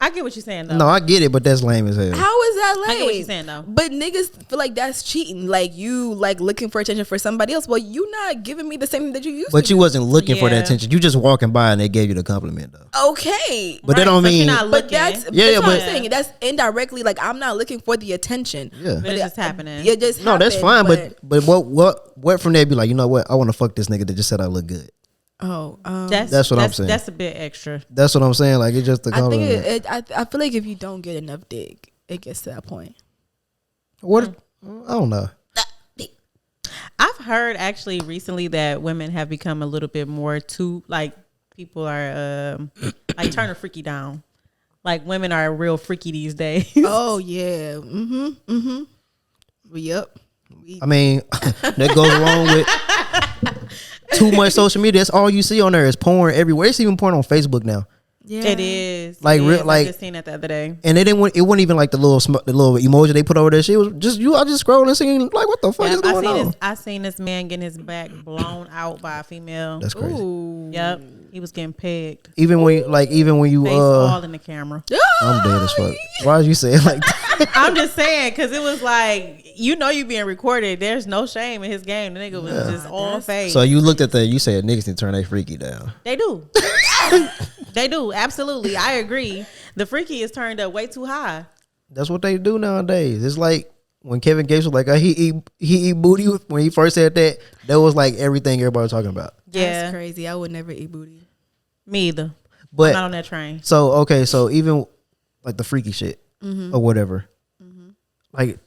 I get what you're saying though. No, I get it, but that's lame as hell. How is that lame? I get what you're saying though. But niggas feel like that's cheating. Like you like looking for attention for somebody else. Well, you not giving me the same thing that you used to. But you do. wasn't looking for that Yeah. attention. You just walking by and they gave you the compliment though. Okay. But that don't so you're mean. not But looking. that's Yeah, what but- I'm saying. That's indirectly like I'm not looking for the attention. Yeah. But it's just happening. It just No, that's happened, fine. But what from there be like? You know what? I want to fuck this nigga that just said I look good. That's what I'm saying. That's a bit extra. That's what I'm saying. Like it's just the I think compliment. I feel like if you don't get enough dick, it gets to that point. What? I don't know. I've heard actually recently that women have become a little bit more too like people are like turning freaky down. Like women are real freaky these days. Oh yeah. Yep. I mean, that goes along with too much social media. That's all you see on there is porn everywhere. It's even porn on Facebook now. Yeah. It is. Like, It real- is. like- I just seen that the other day. And it wasn't even like the little emoji they put over that shit. It was just you. I just scrolling and seeing like, what the fuck is going on? I seen this man getting his back blown out by a female. That's crazy. Ooh. Yep. He was getting pegged. Even when you Face all in the camera. I'm dead as fuck. Why you saying like that? I'm just saying, because it was like, you being recorded. There's no shame in his game. The nigga was just all face. So you looked at that. You said niggas need to turn their freaky down. They do. They do. Absolutely. I agree. The freaky is turned up way too high. That's what they do nowadays. It's like when Kevin Gates was like, he eat booty. When he first said that, that was like everything everybody was talking about. Yeah. That's crazy. I would never eat booty. Me either. But I'm not on that train. so okay, so even like the freaky shit or whatever, like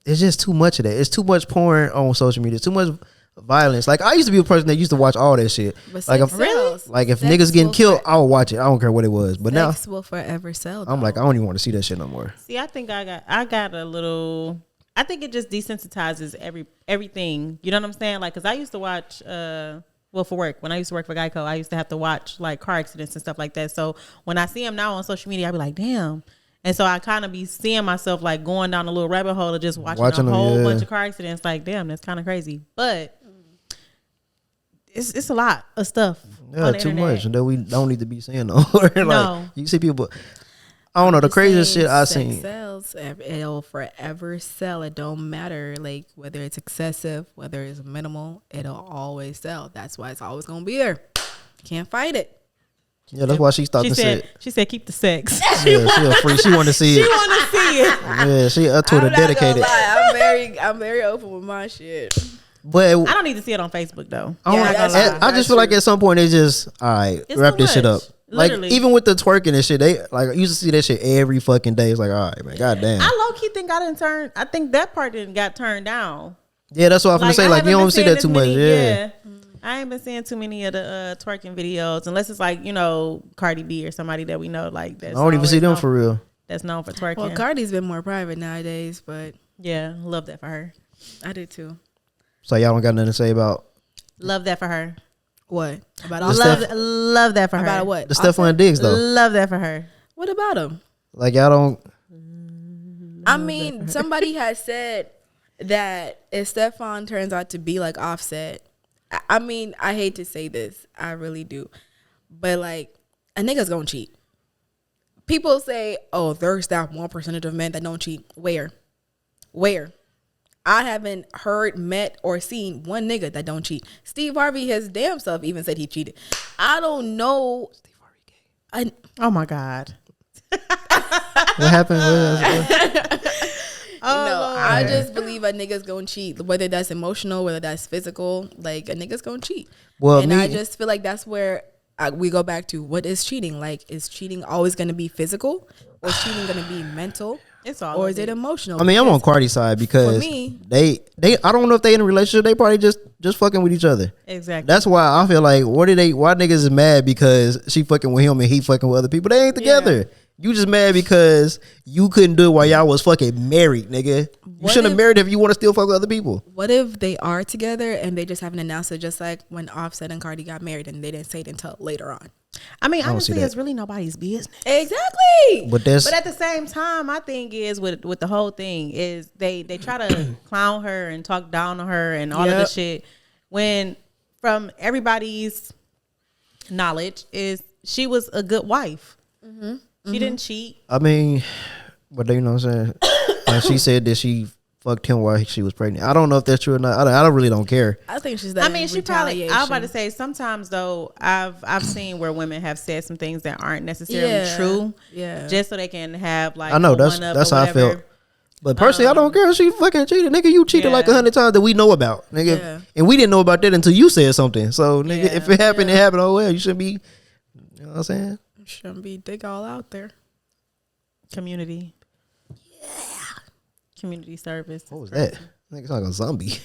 it's just too much of that. It's too much porn on social media. It's too much violence. Like I used to be a person that used to watch all that shit. But Like sex if sells. like if Sex niggas getting will killed, for- I'll watch it. I don't care what it was. But now sex will forever sell. I'm like, I don't even want to see that shit no more. See, I think I got a little. I think it just desensitizes everything. You know what I'm saying? Like, cause I used to watch. Well, for work, when I used to work for Geico, I used to have to watch like car accidents and stuff like that. So when I see them now on social media, I be like, damn. And so I kind of be seeing myself like going down a little rabbit hole of just watching a them, whole yeah. bunch of car accidents. Like, damn, that's kind of crazy. But it's a lot of stuff. Yeah, on the too internet. much. And then we don't need to be saying no. Like No. you see people. I don't know the craziest shit I seen. Sells. It'll forever sell. It don't matter like whether it's excessive, whether it's minimal. It'll always sell. That's why it's always gonna be there. Can't fight it. Yeah, that's why she stopped She and said, said. she said, keep the sex. Yeah, she a freak. She wanted to see She it. want to see it. Yeah, she a Twitter I'm not gonna dedicated. lie. I'm very open with my shit. But I don't need to see it on Facebook though. I, don't- Yeah, that's I- true. I That's just feel like true. at some point it's just all right. It's Wrap too this shit up. much. Like Literally. even with the twerking and shit, they like I used to see that shit every fucking day. It's like all right, man, goddamn. I low key think I think that part didn't got turned down. Yeah, that's what I'm gonna say. I Like you haven't don't been see seeing that too as much. many- Yeah. I ain't been seeing too many of the twerking videos unless it's like, Cardi B or somebody that we know like that. I don't even see them for real. That's known for twerking. Well, Cardi's been more private nowadays, but yeah, love that for her. I do too. So y'all don't got nothing to say about Love that for her. What about The all stuff- Love that for her. About what? the stuff on Diggs though. Love that for her. What about him? Like y'all don't. I mean, somebody has said that if Stefan turns out to be like Offset, I mean, I hate to say this, I really do, but like a nigga's gonna cheat. People say, "Oh, there's that 1% of men that don't cheat." Where? I haven't heard, met, or seen one nigga that don't cheat. Steve Harvey, his damn self, even said he cheated. I don't know. Steve Harvey gay. Oh my God. What happened? No, I just believe a nigga's gonna cheat, whether that's emotional, whether that's physical. Like a nigga's gonna cheat. Well, and me- I just feel like that's where we go back to what is cheating. Like, is cheating always gonna be physical, or is cheating gonna be mental, It's all or of is it emotional? I mean, I'm on Because Cardi's side because For me- they I don't know if they in a relationship. They probably just fucking with each other. Exactly. That's why I feel like why niggas is mad because she fucking with him and he fucking with other people. They ain't together. You just mad because you couldn't do it while y'all was fucking married, nigga. You What shouldn't have if- married if you want to still fuck with other people. What if they are together and they just haven't announced it? Just like when Offset and Cardi got married and they didn't say it until later on. I mean, don't see honestly, that. it's really nobody's business. Exactly. But that's But at the same time, my thing is with the whole thing is they try to clown her and talk down on her and all of Yep. this shit when from everybody's knowledge is she was a good wife. She didn't cheat. I mean, but you know what I'm saying? And she said that she fucked him while she was pregnant. I don't know if that's true or not. I don't really don't care. I think she's. I mean, she probably. I was about to say sometimes though. I've seen where women have said some things that aren't necessarily true. Yeah. Just so they can have like. I know that's how I felt. But personally, I don't care if she fucking cheated. Nigga, you cheated like 100 times that we know about. Nigga. And we didn't know about that until you said something. So, nigga, if it happened, it happened. Oh, well, you shouldn't be, you know what I'm saying? Shouldn't be dig all out there. Community. Yeah. Community service. What was that? Nigga's like a zombie.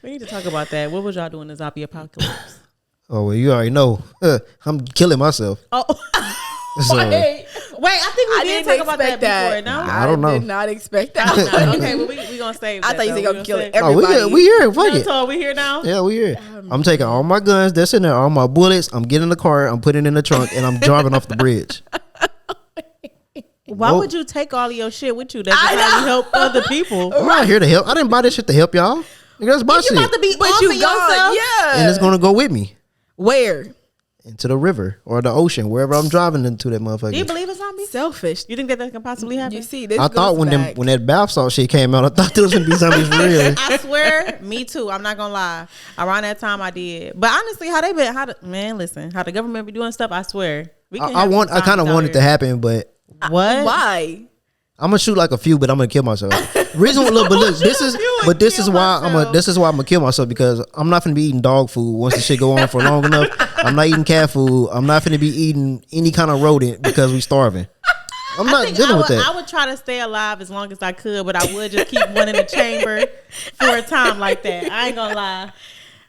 We need to talk about that. What was y'all doing in the zombie apocalypse? Oh, well, you already know. I'm killing myself. Oh. So, Wait, I think we did talk about that before, no? I don't know. I did not expect that. Okay, well, we going to save that. I thought you were going to kill it. everybody. We here. Fuck it. So we here now? Yeah, we here. I'm taking all my guns that's in there, all my bullets. I'm getting in the car. I'm putting it in the trunk, and I'm driving off the bridge. Why would you take all of your shit with you? That probably help other people. I'm not here to help. I didn't buy this shit to help y'all. That's my shit. You about to be off of yourself? Yeah. And it's going to go with me. Where? Into the river or the ocean, wherever I'm driving into that motherfucker. Do you believe in zombies? Selfish. You think that can possibly happen? You see, this I thought when that bath salt shit came out, I thought there was gonna be zombies for real. I swear, me too. I'm not gonna lie. Around that time, I did. But honestly, how the government be doing stuff? I swear, I kind of want it to happen, but what? Why? I'm gonna shoot like a few, but I'm gonna kill myself. Reason, look, but look, this is why I'm gonna kill myself, because I'm not gonna be eating dog food once the shit go on for long enough. I'm not eating cat food. I'm not gonna be eating any kind of rodent because we starving. I'm not dealing with that. I would try to stay alive as long as I could, but I would just keep one in the chamber for a time like that. I ain't gonna lie.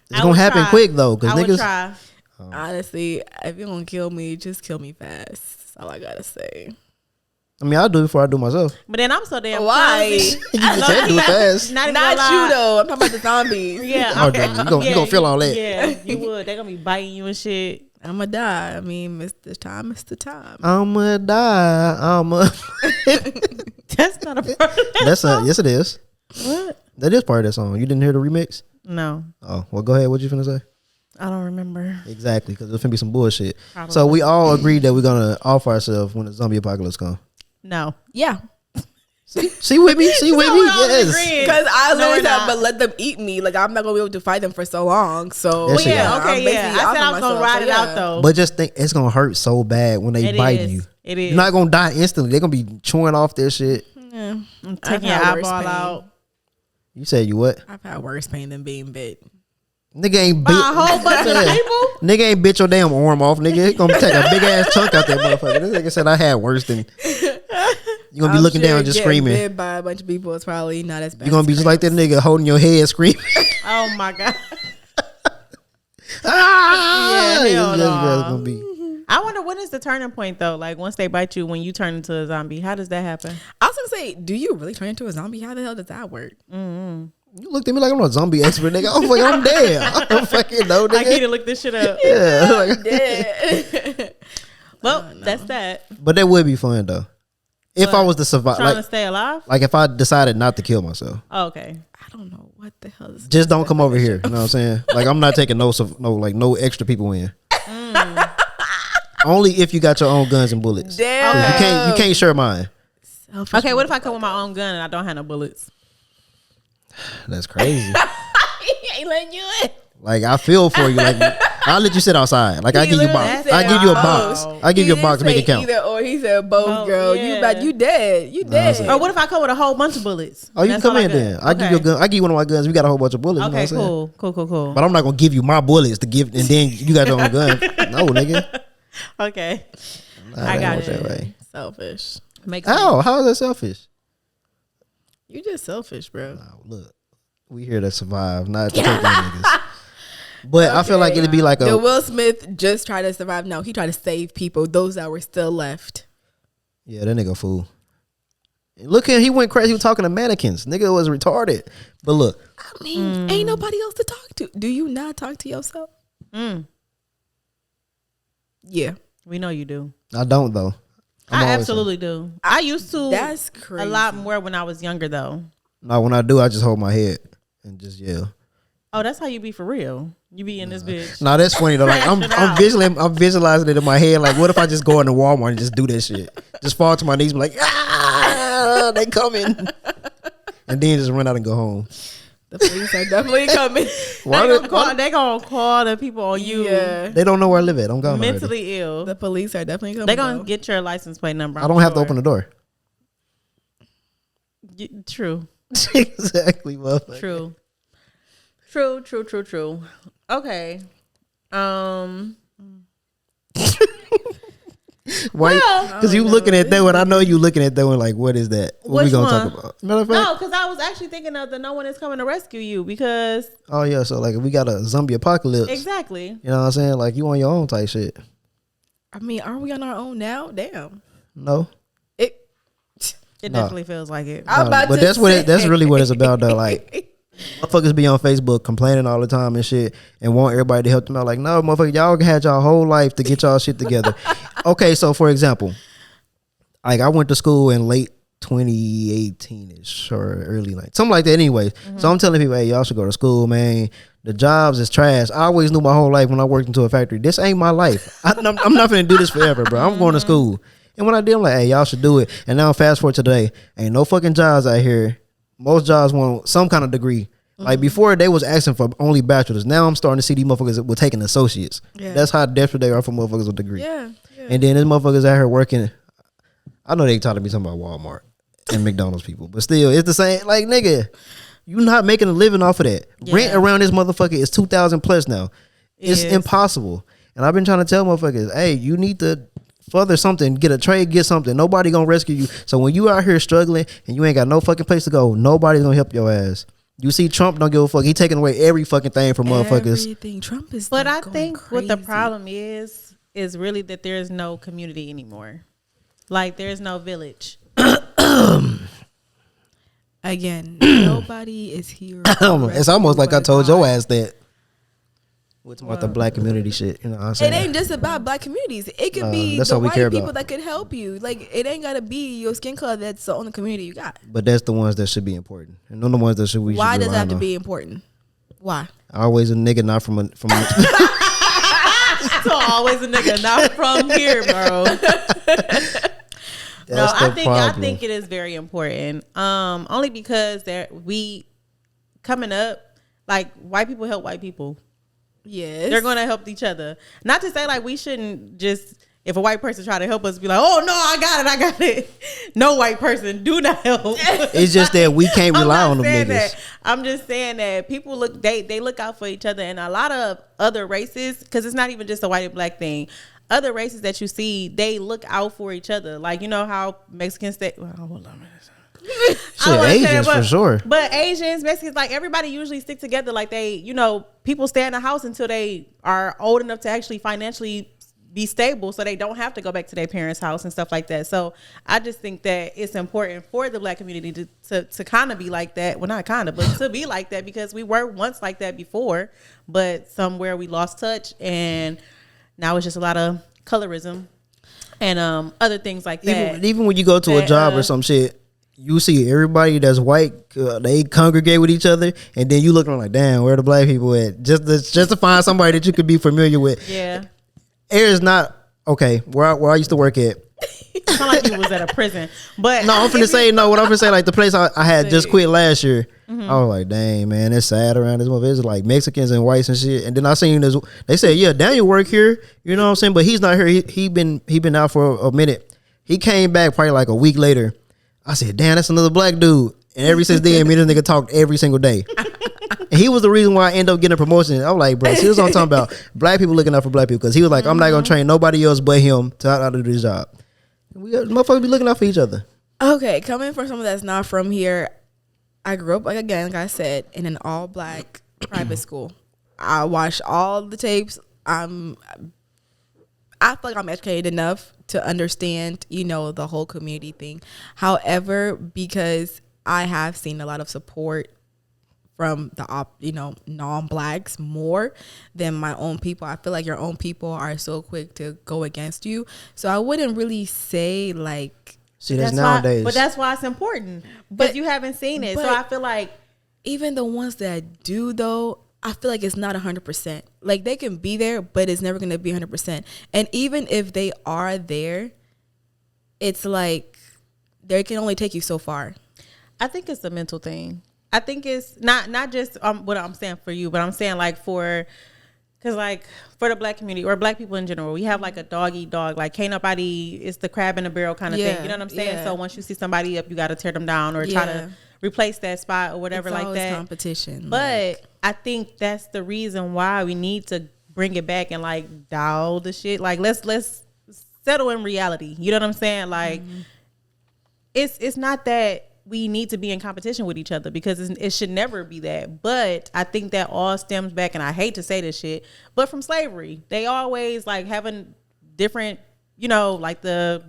It's gonna happen quick though, because niggas. Try. Honestly, if you're gonna kill me, just kill me fast. That's all I gotta say. I mean, I'll do it before I do myself. But then I'm so damn why? You said do it fast. Not you though. I'm talking about the zombies. Yeah, you gonna feel all that. Yeah, you would. They're gonna be biting you and shit. I'ma die. I mean, Mr. Time, Mr. Time. I'ma die. That's not a part of that song. Yes, it is. What? That is part of that song. You didn't hear the remix? No. Oh, well, go ahead. What you finna say? I don't remember. Exactly, because there's finna be some bullshit. Probably. So we all agreed that we're gonna off ourselves when the zombie apocalypse comes. No. Yeah. See with me? See with me? Yes. Because I literally said, but let them eat me. Like, I'm not going to be able to fight them for so long. So, I said I was going to ride it out, though. But just think, it's going to hurt so bad when they bite you. It is. You're not going to die instantly. They're going to be chewing off their shit. Yeah. I'm taking your eyeball out. You said you what? I've had worse pain than being bit. Nigga ain't bit. By a whole bunch of people? Nigga ain't bit your damn arm off, nigga. It's gonna take a big ass chunk out that motherfucker. This nigga said I had worse than. You're gonna be looking down just screaming. Bit by a bunch of people is probably not as bad. You're gonna be just like that nigga holding your head screaming. Oh my God. Yeah, gonna be. I wonder, when is the turning point though? Like, once they bite you, when you turn into a zombie, how does that happen? I was gonna say, do you really turn into a zombie? How the hell does that work? Mm-hmm. You looked at me like I'm not a zombie expert, nigga. I'm dead. I don't fucking know, nigga. I need to look this shit up. Yeah, I'm dead. Well, that's that. But that would be fun though. If I was to survive, trying to stay alive. Like if I decided not to kill myself. Oh, okay. I don't know what the hell is. Just don't come over here. You know what I'm saying? Like I'm not taking no extra people in. Only if you got your own guns and bullets. Damn. You can't share mine. Okay, what if I come with my own gun and I don't have no bullets? That's crazy. He ain't letting you in. Like I feel for you. Like I'll let you sit outside. Like I give you a box. I give you a box. I give you a box to make it count. Either or. He said both, girl. Yeah. You dead. You dead. Or what if I come with a whole bunch of bullets? Oh, you can come in then. I give you a gun. I give you one of my guns. We got a whole bunch of bullets. Okay, you know what I'm cool. But I'm not gonna give you my bullets to give, and then you got your own gun. No, nigga. Okay. I got it. That way. Selfish. How is that selfish? You just selfish, bro. No, look, we here to survive, not to take them niggas. But okay, I feel like it'd be like the Will Smith just tried to survive. No, he tried to save people, those that were still left. Yeah, that nigga fool. Look at him, he went crazy. He was talking to mannequins. Nigga was retarded. But look, I mean, ain't nobody else to talk to. Do you not talk to yourself? Yeah, we know you do. I don't though. I absolutely do. I used to. That's crazy. A lot more when I was younger though. No, when I do, I just hold my head and just yell. Oh, that's how you be for real. You be in this bitch. No, that's funny though. Like I'm visualizing it in my head. Like, what if I just go into Walmart and just do this shit? Just fall to my knees, and be like, they coming, and then just run out and go home. The police are definitely coming. They gonna call the people on you. Yeah. They don't know where I live at. I'm gone. Mentally ill. The police are definitely coming. They gonna get your license plate number. I don't have to open the door. True. Exactly, motherfucker. True. Okay. Why? Because you looking at that one. I know you looking at that one like, what is that? What we gonna talk about? No, because I was actually thinking of the No One Is Coming to Rescue You because. Oh yeah, so like if we got a zombie apocalypse. Exactly. You know what I'm saying? Like you on your own type shit. I mean, aren't we on our own now? Damn. No. It definitely feels like it. But that's really what it's about though. Like motherfuckers be on Facebook complaining all the time and shit and want everybody to help them out. Like, no, motherfucker, y'all had y'all whole life to get y'all shit together. Okay, so for example, like I went to school in late 2018-ish or early something like that anyways. So I'm telling people, hey, y'all should go to school, man. The jobs is trash. I always knew my whole life when I worked into a factory, this ain't my life. I'm not gonna do this forever, bro. I'm going to school. And when I did, I'm like, hey, y'all should do it. And now fast forward today, ain't no fucking jobs out here. Most jobs want some kind of degree. Like before, they was asking for only bachelors. Now I'm starting to see these motherfuckers were taking associates. Yeah. That's how desperate they are for motherfuckers with degree. Yeah. And then there's motherfuckers out here working. I know they talking to me something about Walmart and McDonald's people, but still, it's the same. Like, nigga, you not making a living off of that. Yeah. Rent around this motherfucker is $2,000 plus now. It's impossible. And I've been trying to tell motherfuckers, hey, you need to further something, get a trade, get something. Nobody gonna rescue you. So when you out here struggling and you ain't got no fucking place to go, nobody's gonna help your ass. You see, Trump don't give a fuck. He taking away every fucking thing from motherfuckers. Everything. Trump is. But I think crazy. what the problem is really that there is no community anymore. Like there's no village. Again, nobody is here. It's almost like I told your ass that. What's about the black community shit? You know what I'm saying? It ain't just about black communities. It could be the white people that could help you. Like, it ain't got to be your skin color that's the only community you got. But that's the ones that should be important. And they're the ones that should we Why should does it have to be important? Why? Always a nigga not from So always a nigga not from here, bro. No, I think it is very important. Only because we coming up, like white people help white people. Yes, they're gonna help each other. Not to say like we shouldn't just, if a white person try to help us, be like, oh no, I got it. No white person do not help. It's just that we can't rely on them niggas. That. I'm just saying that people they look out for each other, and a lot of other races, because it's not even just a white and black thing. Other races that you see, they look out for each other. Like, you know how Mexicans stay. Well, hold on a minute. Asians for sure. But Asians, Mexicans, like everybody usually stick together. Like they, you know, people stay in the house until they are old enough to actually financially be stable, so they don't have to go back to their parents' house and stuff like that. So I just think that it's important for the black community to kind of be like that. Well, not kind of, but to be like that, because we were once like that before, but somewhere we lost touch, and now it's just a lot of colorism and other things like that. Even when you go to a job or some shit, you see everybody that's white, they congregate with each other, and then you looking like, damn, where the black people at? Just to find somebody that you could be familiar with. Yeah, Air is not okay. Where I used to work at. It's not like you was at a prison, but no, I'm finna say no. What I'm finna say, like the place I had just quit last year. I was like, dang man, it's sad around this motherfucker. It's like Mexicans and whites and shit. And then I seen this. They said, yeah, Daniel work here. You know what I'm saying? But he's not here. He been out for a minute. He came back probably like a week later. I said, damn, that's another black dude. And ever since then, me and this nigga talked every single day. And he was the reason why I ended up getting a promotion. I was like, bro, see what I'm talking about? Black people looking out for black people. Because he was like, I'm not going to train nobody else but him to how to do this job. Motherfuckers be looking out for each other. Okay, coming from someone that's not from here, I grew up, like I said, in an all-black private school. I watched all the tapes. I feel like I'm educated enough to understand, you know, the whole community thing. However, because I have seen a lot of support from the non-blacks more than my own people. I feel like your own people are so quick to go against you. So I wouldn't really say like. See, that's nowadays. But that's why it's important. But you haven't seen it. So I feel like even the ones that do though, I feel like it's not 100%. Like they can be there, but it's never gonna be 100%. And even if they are there, it's like they can only take you so far. I think it's a mental thing. I think it's not just what I'm saying for you, but I'm saying like because like for the black community or black people in general, we have like a dog eat dog. Like can't nobody, it's the crab in a barrel kind of thing. You know what I'm saying? Yeah. So once you see somebody up, you got to tear them down or try to replace that spot or whatever It's like always that. competition. But I think that's the reason why we need to bring it back and like dial the shit. Like let's settle in reality. You know what I'm saying? Like it's not that we need to be in competition with each other because it should never be that. But I think that all stems back, and I hate to say this shit, but from slavery. They always like having different, you know, like the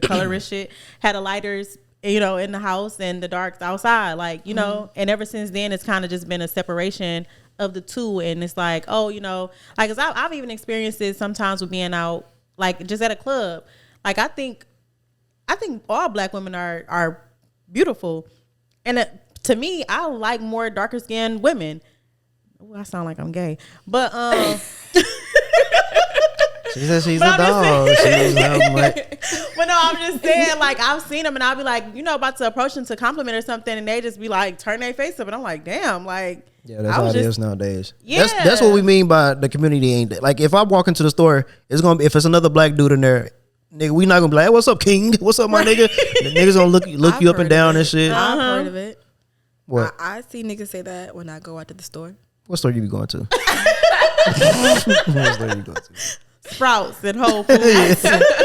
colorist shit had the lighters, you know, in the house and the darks outside, like, you know, and ever since then it's kind of just been a separation of the two. And it's like, oh, you know, like, cause I've even experienced it sometimes with being out, like just at a club. Like I think all black women are beautiful, and to me, I like more darker skinned women. Ooh, I sound like I'm gay, but She said she's a dog. But no, I'm just saying, like I've seen them, and I'll be like, you know, about to approach them to compliment or something, and they just be like, turn their face up, and I'm like, damn, like. Yeah, that's how it is nowadays. Yeah. That's what we mean by the community ain't like. If I walk into the store, it's gonna be, if it's another black dude in there, nigga, we not gonna be like, hey, what's up, king? What's up, my nigga? The niggas gonna look you up and down and shit. I've heard of it. What? I see niggas say that when I go out to the store. What store you be going to? What store you going to? Sprouts and Whole Foods.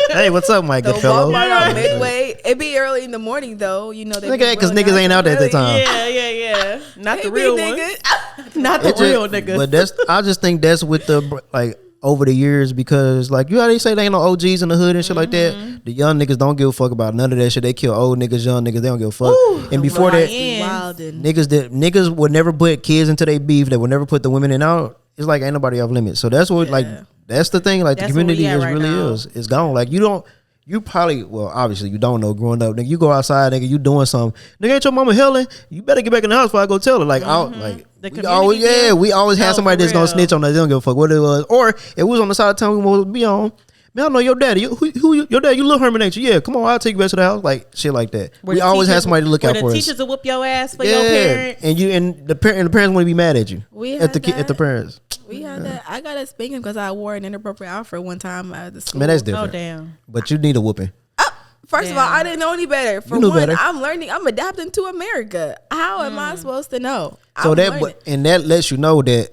Hey, what's up, my The good fellow? Walmart on Midway. It be early in the morning though. You know they Because niggas ain't out there at that time. Yeah. Not They the be real ones. niggas. Not the real niggas. But I just think that's with the like over the years, because like you know how they say they ain't no OGs in the hood and shit like that. The young niggas don't give a fuck about none of that shit. They kill old niggas, young niggas. They don't give a fuck. And before that, niggas would never put kids into their beef. They would never put the women in out. It's like ain't nobody off limits. So that's what like that's the thing. Like That's the community where we is at right really now. is. It's gone. Like you probably, well, obviously you don't know growing up. Nigga, you go outside, nigga, you doing something. Nigga, ain't your mama Helen? You better get back in the house before I go tell her. Like, The we community always, deal? we always had No, somebody for that's gonna real. snitch on us. They don't give a fuck what it was. Or if we was on the side of town, we want to be on. Man, I know your daddy. Who your dad? You little Herman, ain't you? Yeah, come on, I'll take you back to the house. Like shit like that. Where We the always had teachers- somebody to look out where for the us. teachers will whoop your ass for your parents. And the parents want to be mad at you. We at had the that. parents. We had that. I got a spanking because I wore an inappropriate outfit one time at the school. Man, that's Oh different. damn. But you need a whooping. First of all, I didn't know any better. For You knew one, better. I'm learning. I'm adapting to America. How am I supposed to know? So I'm that learning. that lets you know that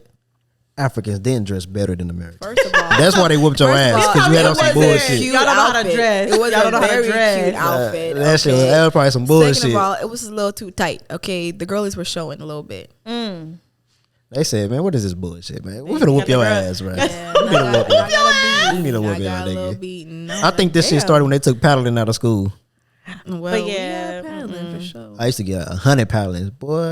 Africans didn't dress better than Americans. First of all, That's why they whooped your First of ass, all, because you had it on some was a bullshit. cute Y'all don't know how to outfit. dress. It was Y'all a don't know how to very dress. cute outfit. That shit okay? that was probably some bullshit. Second of all, it was a little too tight. Okay, the girlies were showing a little bit. They said, man, what is this bullshit, man? We finna whoop got your the ass, right? Yeah, I got a beat. You need a I whooping, got a little nigga. beat. No, I think this shit started when they took paddling out of school. Well, But we yeah, had paddling for sure. I used to get 100 paddlings, boy.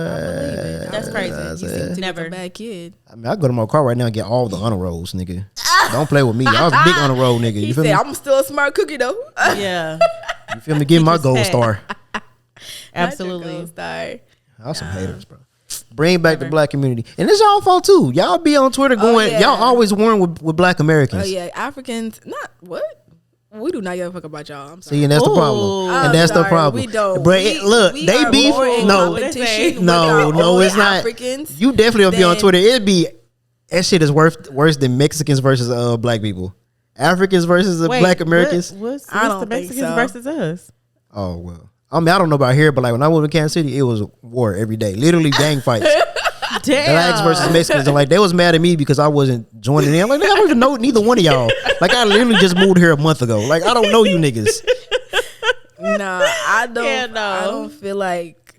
That's crazy. You seem to Never. be a bad kid. I mean, I go to my car right now and get all the honor rolls, nigga. Don't play with me. I was a big honor roll, nigga. He You feel said, me? "I'm still a smart cookie though." Yeah. You feel me? Give me my just gold had- star. Absolutely. Star. Y'all some haters, bro. Bring back the black community, and it's y'all fault too. Y'all be on Twitter going, yeah. y'all always warn with black Americans. Oh yeah, Africans. Not what. We do not give a fuck about y'all. I'm sorry. See, and that's the problem. Ooh. And I'm that's the sorry, problem. we don't. Bruh, look, we they are beef. more in No, competition with no, our no, own it's not. Africans. You definitely gonna be on then- Twitter. It'd be that shit is worse than Mexicans versus black people. Africans versus Wait, black Americans. What's I the don't think Mexicans so. versus us? Oh well. I mean, I don't know about here, but like when I went to Kansas City, it was war every day. Literally gang fights. Blacks versus Mexicans. And like they was mad at me because I wasn't joining in. I'm like, I don't even know neither one of y'all. Like I literally just moved here a month ago. Like I don't know you niggas. No, I don't. Yeah, no. I don't feel like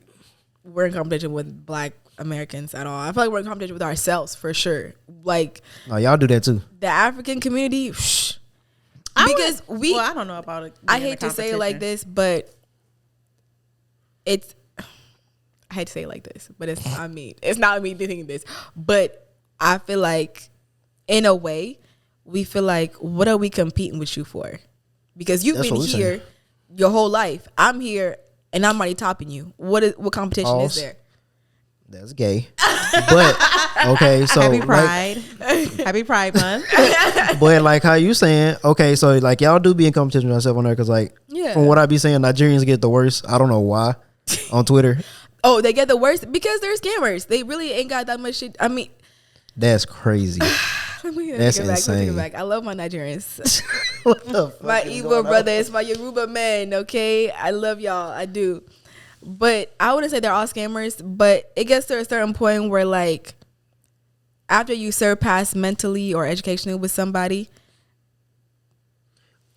we're in competition with black Americans at all. I feel like we're in competition with ourselves for sure. Like No, y'all do that too. the African community, because we. Well, I don't know about it. I being a hate to say it like competition. this, but it's. I hate to say it like this, but it's not me. It's not me thinking this, but I feel like, in a way, we feel like, what are we competing with you for? Because you've That's been what we here your whole life. I'm here, and I'm already topping you. What competition Pause. is there? That's gay. But okay, so Happy Pride. Happy Pride Month. But like how you saying, okay, so like y'all do be in competition with yourself on there because like from what I be saying, Nigerians get the worst. I don't know why on Twitter. Oh, they get the worst because they're scammers. They really ain't got that much shit. I mean, that's crazy. That's insane. I love my Nigerians. My Igbo brothers, my Yoruba men. Okay, I love y'all. I do. But I wouldn't say they're all scammers, but it gets to a certain point where like after you surpass mentally or educationally with somebody.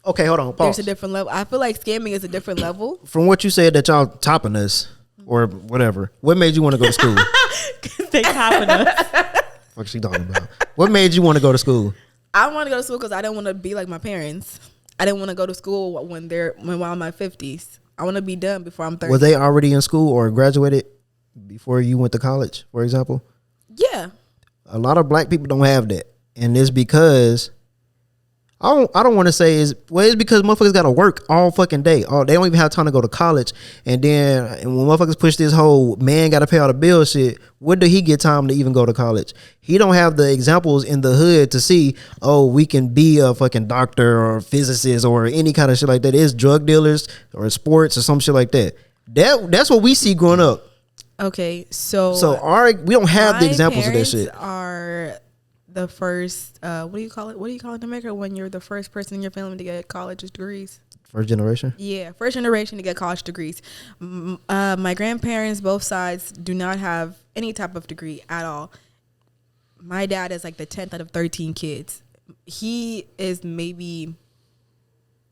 Okay, hold on. Pause. There's a different level. I feel like scamming is a different level. From what you said that y'all topping us or whatever, what made you want to go to school? They topping us. What's she talking about? What made you want to go to school? I want to go to school because I didn't want to be like my parents. I didn't want to go to school when I'm in my 50s. I want to be done before I'm 30. Were they already in school or graduated before you went to college, for example? Yeah. A lot of black people don't have that. And it's because I don't want to say it's because motherfuckers got to work all fucking day. Oh, they don't even have time to go to college. And then when motherfuckers push this whole man got to pay all the bills shit, where do he get time to even go to college? He don't have the examples in the hood to see, oh, we can be a fucking doctor or physicist or any kind of shit like that. It's drug dealers or sports or some shit like that. That's what we see growing up. Okay, so we don't have the examples of that shit. Are the first what do you call it? What do you call it in America when you're the first person in your family to get college degrees? First generation? Yeah, first generation to get college degrees. My grandparents, both sides, do not have any type of degree at all. My dad is like the 10th out of 13 kids. He is maybe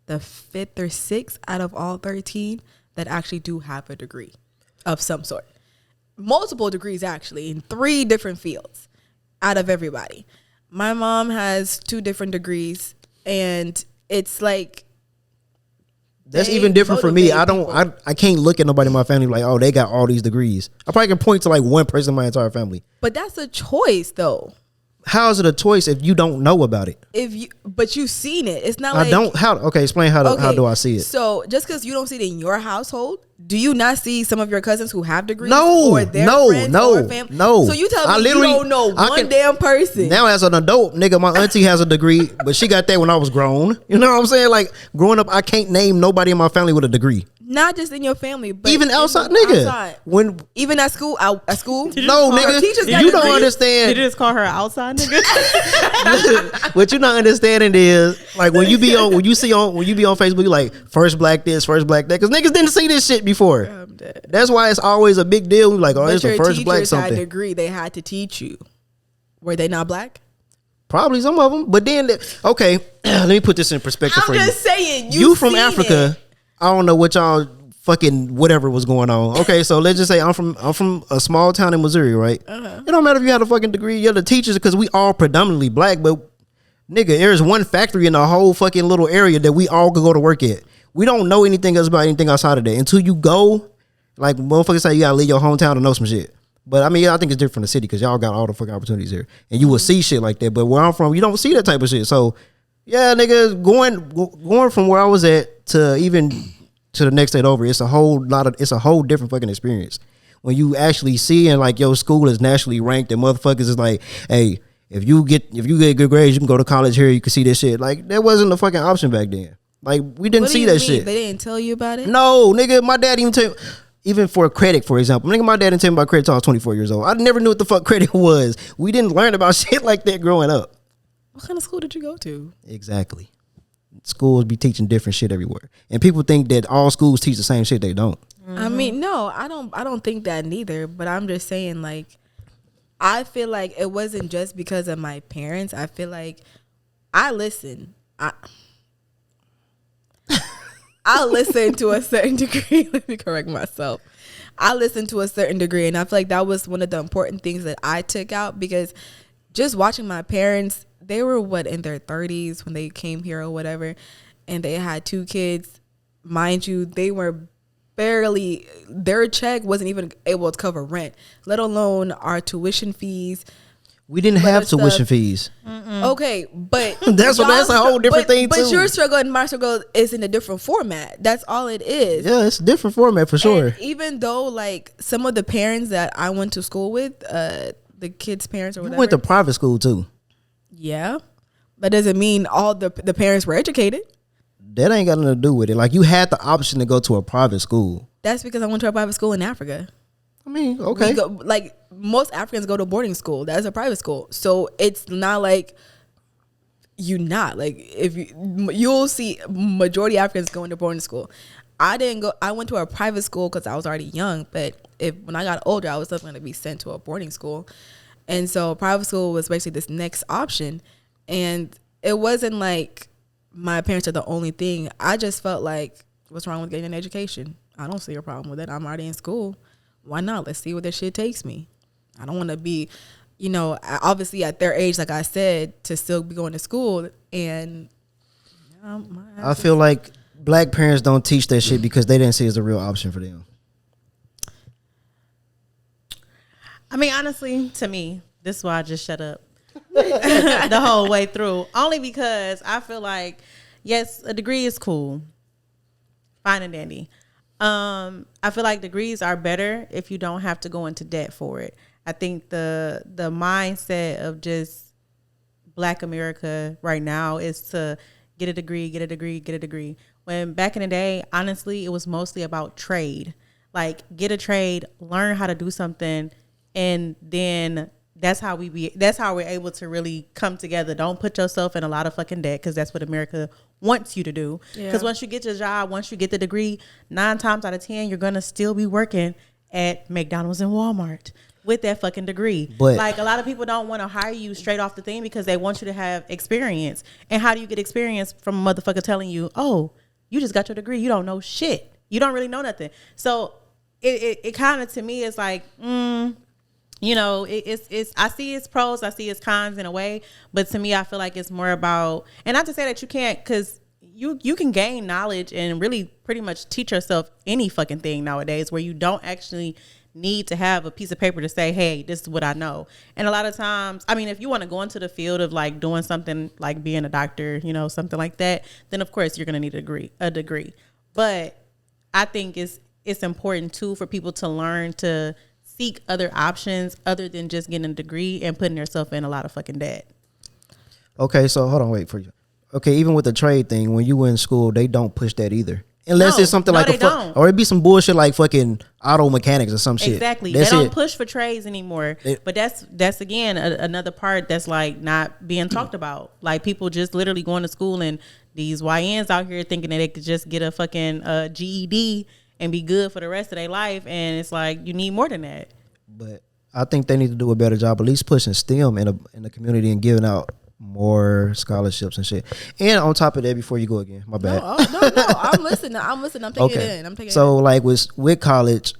the 5th or 6th out of all 13 that actually do have a degree of some sort. Multiple degrees, actually, in 3 different fields out of everybody. My mom has 2 different degrees, and it's like, that's even different for me. I can't look at nobody in my family like, oh, they got all these degrees. I probably can point to like one person in my entire family. But that's a choice, though. How is it a choice if you don't know about it? But you've seen it. It's not like Okay, explain how do I see it? So just because you don't see it in your household, do you not see some of your cousins who have degrees? No. Or their friends or family? No. So you tell me you don't know one damn person. Now as an adult, nigga, my auntie has a degree, but she got that when I was grown. You know what I'm saying? Like growing up, I can't name nobody in my family with a degree. Not just in your fammy, but even outside, nigga. Outside. Even at school, no, nigga. You don't understand. Did you just call her outside, nigga? What you not understanding is like when you be on Facebook, you like first black this, first black that, because niggas didn't see this shit before. That's why it's always a big deal. Like, oh, it's the first black something. Had a degree, they had to teach you. Were they not black? Probably some of them, but then okay, let me put this in perspective for you. I'm just saying, you from Africa. I don't know what y'all fucking whatever was going on. Okay, so let's just say I'm from a small town in Missouri, right? It don't matter if you had a fucking degree. You're the teachers because we all predominantly black, but nigga, there's one factory in the whole fucking little area that we all could go to work at. We don't know anything else about anything outside of that until you go. Like motherfuckers say, you gotta leave your hometown to know some shit. But I mean, I think it's different from the city because y'all got all the fucking opportunities here, and you will see shit like that. But where I'm from, you don't see that type of shit. So yeah, nigga, going from where I was at to even to the next state over, it's a whole different fucking experience. When you actually see and like your school is nationally ranked and motherfuckers is like, hey, if you get good grades, you can go to college here, you can see this shit. Like that wasn't a fucking option back then. Like we didn't see that shit. They didn't tell you about it? No, nigga, my dad even for credit, for example. Nigga, my dad didn't tell me about credit until I was 24 years old. I never knew what the fuck credit was. We didn't learn about shit like that growing up. What kind of school did you go to? Exactly. Schools be teaching different shit everywhere. And people think that all schools teach the same shit. They don't. Mm-hmm. I mean, no, I don't think that neither. But I'm just saying, like, I feel like it wasn't just because of my parents. I feel like I listen. I listen to a certain degree. Let me correct myself. I listen to a certain degree, and I feel like that was one of the important things that I took out, because just watching my parents, they were in their 30s when they came here or whatever, and they had 2 kids. Mind you, they were barely, their check wasn't even able to cover rent, let alone our tuition fees. We didn't have tuition fees. Okay, but that's a whole different thing too. But your struggle and my struggle is in a different format. That's all it is. Yeah, it's a different format for sure. And even though like some of the parents that I went to school with, the kids' parents or whatever, You went to private school too. Yeah, that doesn't mean all the parents were educated. That ain't got nothing to do with it. Like you had the option to go to a private school. That's because I went to a private school in Africa. I mean, okay. Like most Africans go to boarding school. That's a private school. So it's not like if you'll see majority of Africans going to boarding school. I didn't go. I went to a private school because I was already young. But when I got older, I was definitely going to be sent to a boarding school. And so private school was basically this next option. And it wasn't like my parents are the only thing. I just felt like, what's wrong with getting an education? I don't see a problem with it. I'm already in school. Why not? Let's see where this shit takes me. I don't want to be, obviously at their age, like I said, to still be going to school. And I feel like black parents don't teach that shit because they didn't see it as a real option for them. I mean, honestly, to me, this is why I just shut up the whole way through. Only because I feel like, yes, a degree is cool. Fine and dandy. I feel like degrees are better if you don't have to go into debt for it. I think the mindset of just Black America right now is to get a degree. When back in the day, honestly, it was mostly about trade. Like get a trade, learn how to do something, and then that's how we're able to really come together. Don't put yourself in a lot of fucking debt because that's what America wants you to do. Because once you get your job, once you get the degree, 9 times out of 10, you're going to still be working at McDonald's and Walmart with that fucking degree. But like a lot of people don't want to hire you straight off the thing because they want you to have experience. And how do you get experience from a motherfucker telling you, oh, you just got your degree. You don't know shit. You don't really know nothing. So it kind of, to me, is like, it's I see its pros, I see its cons in a way, but to me, I feel like it's more about, and not to say that you can't, because you can gain knowledge and really pretty much teach yourself any fucking thing nowadays, where you don't actually need to have a piece of paper to say, hey, this is what I know. And a lot of times, I mean, if you want to go into the field of like doing something like being a doctor, something like that, then of course you're gonna need a degree. But I think it's important too for people to learn to seek other options other than just getting a degree and putting yourself in a lot of fucking debt. Okay, so hold on, wait for you. Okay, even with the trade thing, when you were in school, they don't push that either. Unless it's something like or it'd be some bullshit like fucking auto mechanics or some shit. Exactly. They don't push for trades anymore. But that's again another part that's like not being talked about. Like people just literally going to school, and these YNs out here thinking that they could just get a fucking GED and be good for the rest of their life, and it's like you need more than that. But I think they need to do a better job, at least pushing STEM in the community and giving out more scholarships and shit. And on top of that, before you go again, my bad. No, I'm listening. I'm taking it in. I'm taking so it in. Like with college,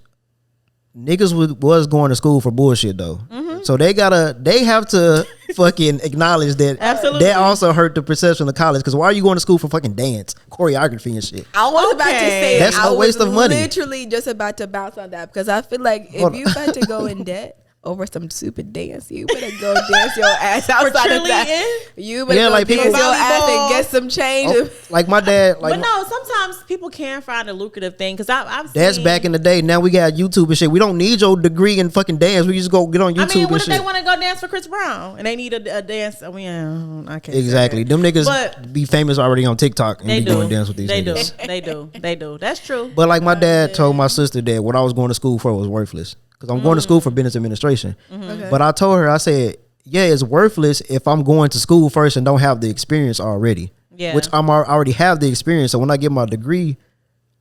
niggas was going to school for bullshit though. Mm-hmm. So they have to fucking acknowledge that. Absolutely. That also hurt the perception of college. Because why are you going to school for fucking dance, choreography and shit? I was about to say that's a waste of money. Literally just about to bounce on that, because I feel like if you about to go in debt over some stupid dance, you better go dance your ass outside of that. You better go dance your ass and get some change. Like my dad. Like, but no, sometimes people can find a lucrative thing, because I've that's seen, back in the day. Now we got YouTube and shit. We don't need your degree in fucking dance. We just go get on YouTube. I mean, what if they want to go dance for Chris Brown and they need a dance? I mean, I can't. Exactly. Them niggas be famous already on TikTok and be doing dance with these niggas. They do. That's true. But like my dad told my sister that what I was going to school for was worthless. Because I'm going to school for business administration. Mm-hmm. Okay. But I told her, I said, yeah, it's worthless if I'm going to school first and don't have the experience already. Yeah. Which I already have the experience. So when I get my degree,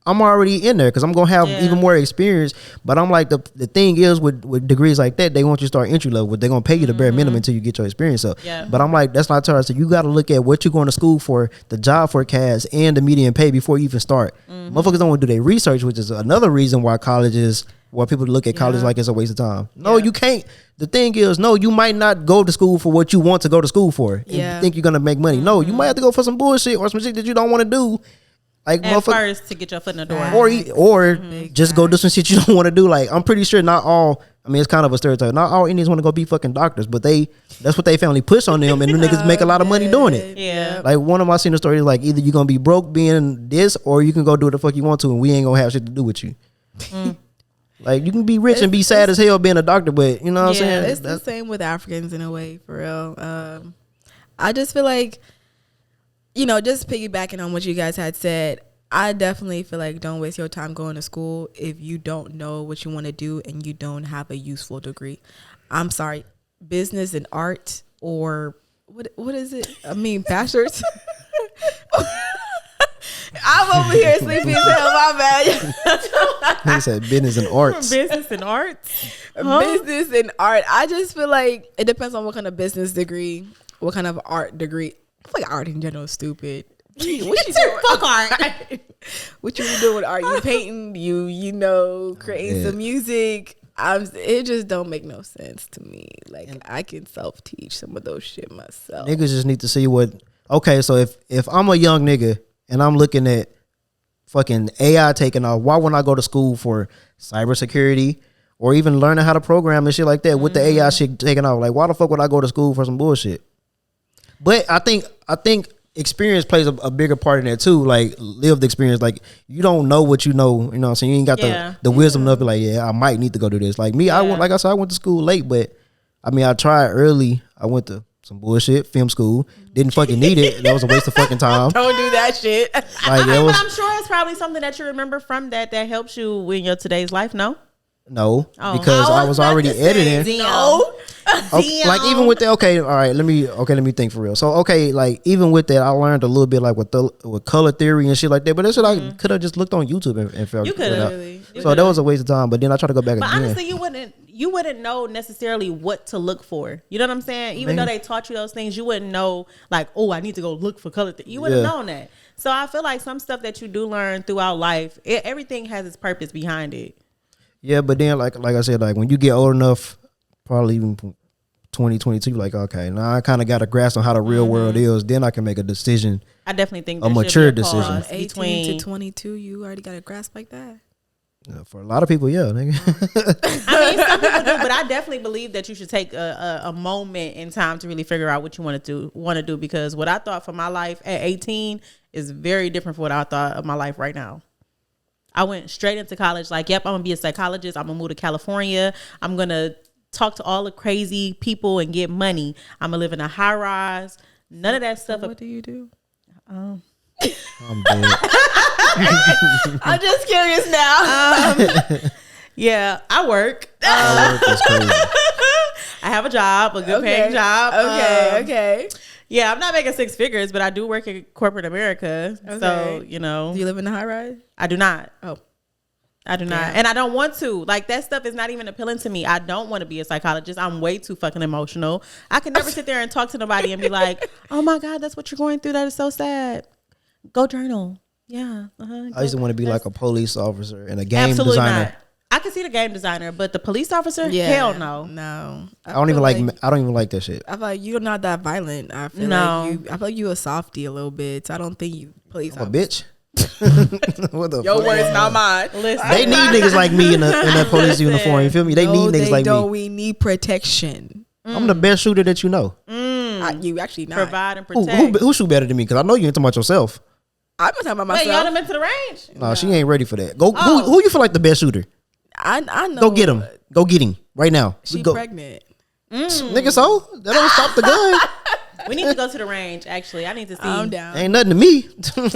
I'm already in there because I'm going to have even more experience. But I'm like, the thing is with degrees like that, they want you to start entry level. They're going to pay you the bare minimum until you get your experience up. Yeah. But I'm like, that's not told her. So you got to look at what you're going to school for, the job forecast, and the median pay before you even start. Mm-hmm. Motherfuckers don't want to do their research, which is another reason why people look at college like it's a waste of time. No, you can't. The thing is, no, you might not go to school for what you want to go to school for and think you're going to make money. No, you might have to go for some bullshit or some shit that you don't want to do. Like at first to get your foot in the door. Or just go do some shit you don't want to do. Like I'm pretty sure not all. I mean, it's kind of a stereotype. Not all Indians want to go be fucking doctors, but that's what they family push on them, and the niggas make a lot of money doing it. Yeah. Like one of my senior stories, like either you're gonna be broke being this, or you can go do what the fuck you want to, and we ain't gonna have shit to do with you. Like you can be rich and be sad as hell being a doctor, but you know what I'm saying? It's the same with Africans in a way, for real. I just feel like, just piggybacking on what you guys had said, I definitely feel like don't waste your time going to school if you don't know what you want to do and you don't have a useful degree. I'm sorry, business and art, or what is it? I mean, bachelor's. I'm over here sleepy as hell. My bad. He said business and arts. Business and arts. Business and art. I just feel like it depends on what kind of business degree, what kind of art degree. I feel like art in general is stupid. What you doing? Fuck art. What you doing with art? You painting? You creating some music? It just don't make no sense to me. Like I can self teach some of those shit myself. Niggas just need to see what. Okay, so if I'm a young nigga and I'm looking at fucking AI taking off, why wouldn't I go to school for cybersecurity or even learning how to program and shit like that with the AI shit taking off? Like, why the fuck would I go to school for some bullshit? But I think experience plays a bigger part in that too. Like lived experience. Like you don't know what you know. You know what I'm saying? You ain't got the wisdom enough to be like, yeah, I might need to go do this. Like me, I went to school late, but I mean, I tried early. I went to some bullshit film school. Didn't fucking need it. That was a waste of fucking time. Don't do that shit. But I'm sure it's probably something that you remember from that helps you in your today's life. No, because I was already editing. No. Okay, like even with that, okay, all right, let me think for real. So okay, like even with that, I learned a little bit like with color theory and shit like that. But that's what I could have just looked on YouTube and felt. You could have. So that was a waste of time. But then I tried to go back but again. Honestly, you wouldn't know necessarily what to look for. You know what I'm saying? Even though they taught you those things, you wouldn't know like, oh, I need to go look for color. You wouldn't have known that. So I feel like some stuff that you do learn throughout life, everything has its purpose behind it. Yeah, but then like I said, like when you get old enough, probably even 2022, like okay, now I kind of got a grasp on how the real world is. Then I can make a decision. I definitely think a mature decision. 18 to 22, you already got a grasp like that. For a lot of people, yeah, nigga. I mean, some people do, but I definitely believe that you should take a moment in time to really figure out what you want to do. Because what I thought for my life at 18 is very different from what I thought of my life right now. I went straight into college. Like, yep, I'm gonna be a psychologist. I'm gonna move to California. I'm gonna talk to all the crazy people and get money. I'm gonna live in a high rise. None of that stuff. What do you do? I'm dead. I'm just curious now. Yeah, I work. That's crazy. I have a job, a good paying job. Okay. Yeah, I'm not making six figures, but I do work in corporate America. Okay. So, Do you live in the high rise? I do not. Oh. I do not. And I don't want to. Like, that stuff is not even appealing to me. I don't want to be a psychologist. I'm way too fucking emotional. I can never sit there and talk to nobody and be like, oh my God, that's what you're going through. That is so sad. Go journal. Yeah. I used to want to be like a police officer and a game absolutely designer. Not. I can see the game designer, but the police officer, hell no. No. I don't even like that shit. I feel like you're not that violent. I feel like you a softie a little bit. So I don't think you police I'm a bitch. What the Your fuck? words, not mine. Listen. They need niggas like me in a police uniform. You feel me? They need niggas like me. We need protection. I'm the best shooter that you know. You actually not. Provide and protect. Who shoot better than me? Because I know you ain't talking about yourself. I'm not talking about myself. Wait, y'all done been to the range? No, she ain't ready for that. Go. Who you feel like the best shooter? I know. Go get him. Go get him right now. She go. pregnant. Nigga, so that don't stop the gun. We need to go to the range, actually. I need to see. I'm down. Ain't nothing to me.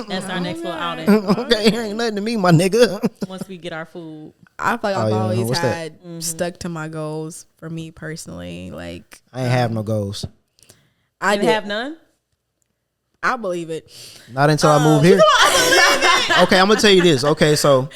That's our next little outing. Okay, ain't nothing to me, my nigga. Once we get our food. I feel like I've always what's had stuck to my goals for me personally. Like I ain't have no goals. I didn't have none? I believe it. Not until I moved here. Okay, I'm gonna tell you this. Okay, so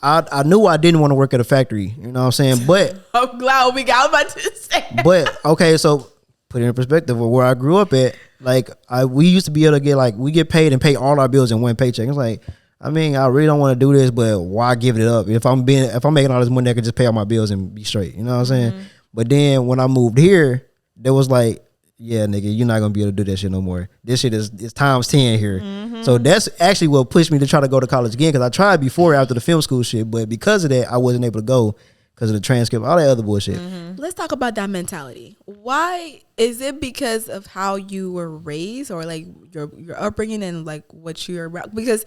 I knew I didn't want to work at a factory. You know what I'm saying? But I'm glad we got about to say. But okay, so put it in perspective of where I grew up at. Like we used to be able to get we get paid and pay all our bills in one paycheck. It's like, I mean, I really don't want to do this, but why give it up? If I'm making all this money, I could just pay all my bills and be straight. You know what I'm saying? But then when I moved here, there was like yeah, nigga, you're not gonna be able to do that shit no more. This shit is times 10 here. So that's actually what pushed me to try to go to college again, because I tried before after the film school shit, but because of that, I wasn't able to go because of the transcript, all that other bullshit. Let's talk about that mentality. Why is it? Because of how you were raised, or like your upbringing and like what you're around? Because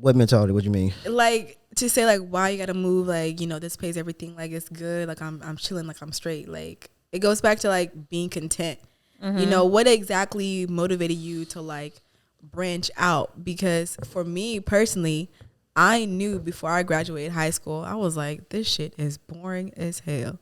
What mentality? What you mean? like to say like why you gotta move, like, you know, this pays everything, like it's good, like I'm chilling, like I'm straight. Like it goes back to like being content. You know, what exactly motivated you to like branch out? Because for me personally, I knew before I graduated high school, I was like, this shit is boring as hell.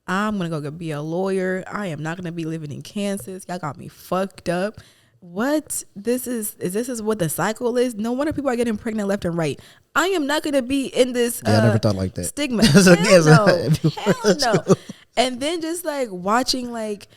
I'm gonna go be a lawyer. I am not gonna be living in Kansas. Y'all got me fucked up. What this is what the cycle is. No wonder people are getting pregnant left and right. I am not gonna be in this. Yeah, I never thought like that. Stigma. Hell no. And then just like watching like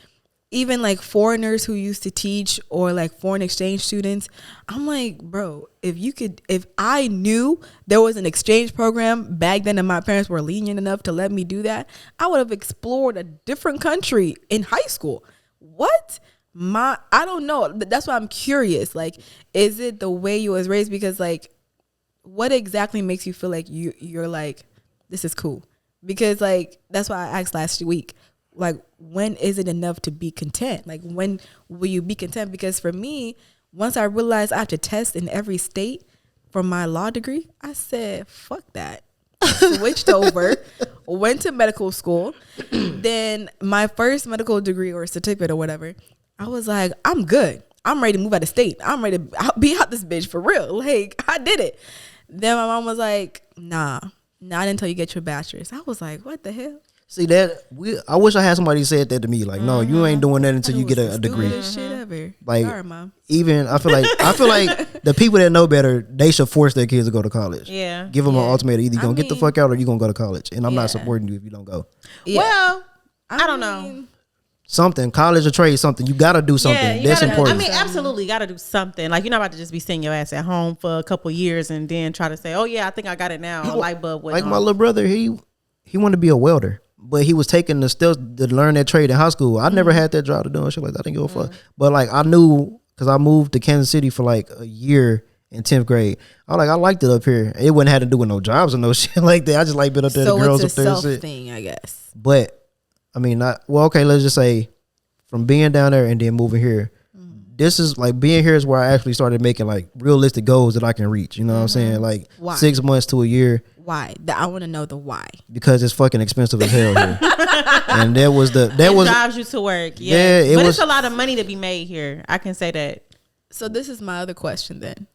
even like foreigners who used to teach, or like foreign exchange students, I'm like, bro, if I knew there was an exchange program back then and my parents were lenient enough to let me do that, I would have explored a different country in high school. What? I don't know. That's why I'm curious. Like, is it the way you was raised? Because like, what exactly makes you feel like you're like, this is cool? Because like, that's why I asked last week, like, when is it enough to be content? Like, when will you be content? Because for me, once I realized I have to test in every state for my law degree, I said, fuck that. Switched over, went to medical school. Then my first medical degree or certificate or whatever, I was like, I'm good. I'm ready to move out of state. I'm ready to be out this bitch for real. Like, I did it. Then my mom was like, nah, not until you get your bachelor's. I was like, what the hell? See that I wish I had somebody said that to me. Like, no, you ain't doing that until you get a degree. Shit ever. Like, sorry, mom. Even I feel like the people that know better, they should force their kids to go to college. Yeah, give them an ultimatum: either you gonna get the fuck out or you gonna go to college. And I'm not supporting you if you don't go. Yeah. Well, I don't know. Something, college or trade, something. You gotta do something. That's important. I mean, absolutely gotta do something. Like, you're not about to just be sitting your ass at home for a couple years and then try to say, oh yeah, I think I got it now. Light bulb went like on. my little brother, he wanted to be a welder, but he was taking the steps to learn that trade in high school. I never had that job to do and shit like that. I didn't give a fuck. But like, I knew, because I moved to Kansas City for like a year in 10th grade. I liked it up here. It wouldn't have to do with no jobs or no shit like that. I just like being up there, the girls up there and shit. So it's a self thing, I guess. But I mean, okay, let's just say from being down there and then moving here, this is like, being here is where I actually started making like realistic goals that I can reach. You know what I'm saying? Like, why? 6 months to a year. Why? I want to know the why. Because it's fucking expensive as hell here. And it drives you to work. Yeah, it's a lot of money to be made here. I can say that. So this is my other question then.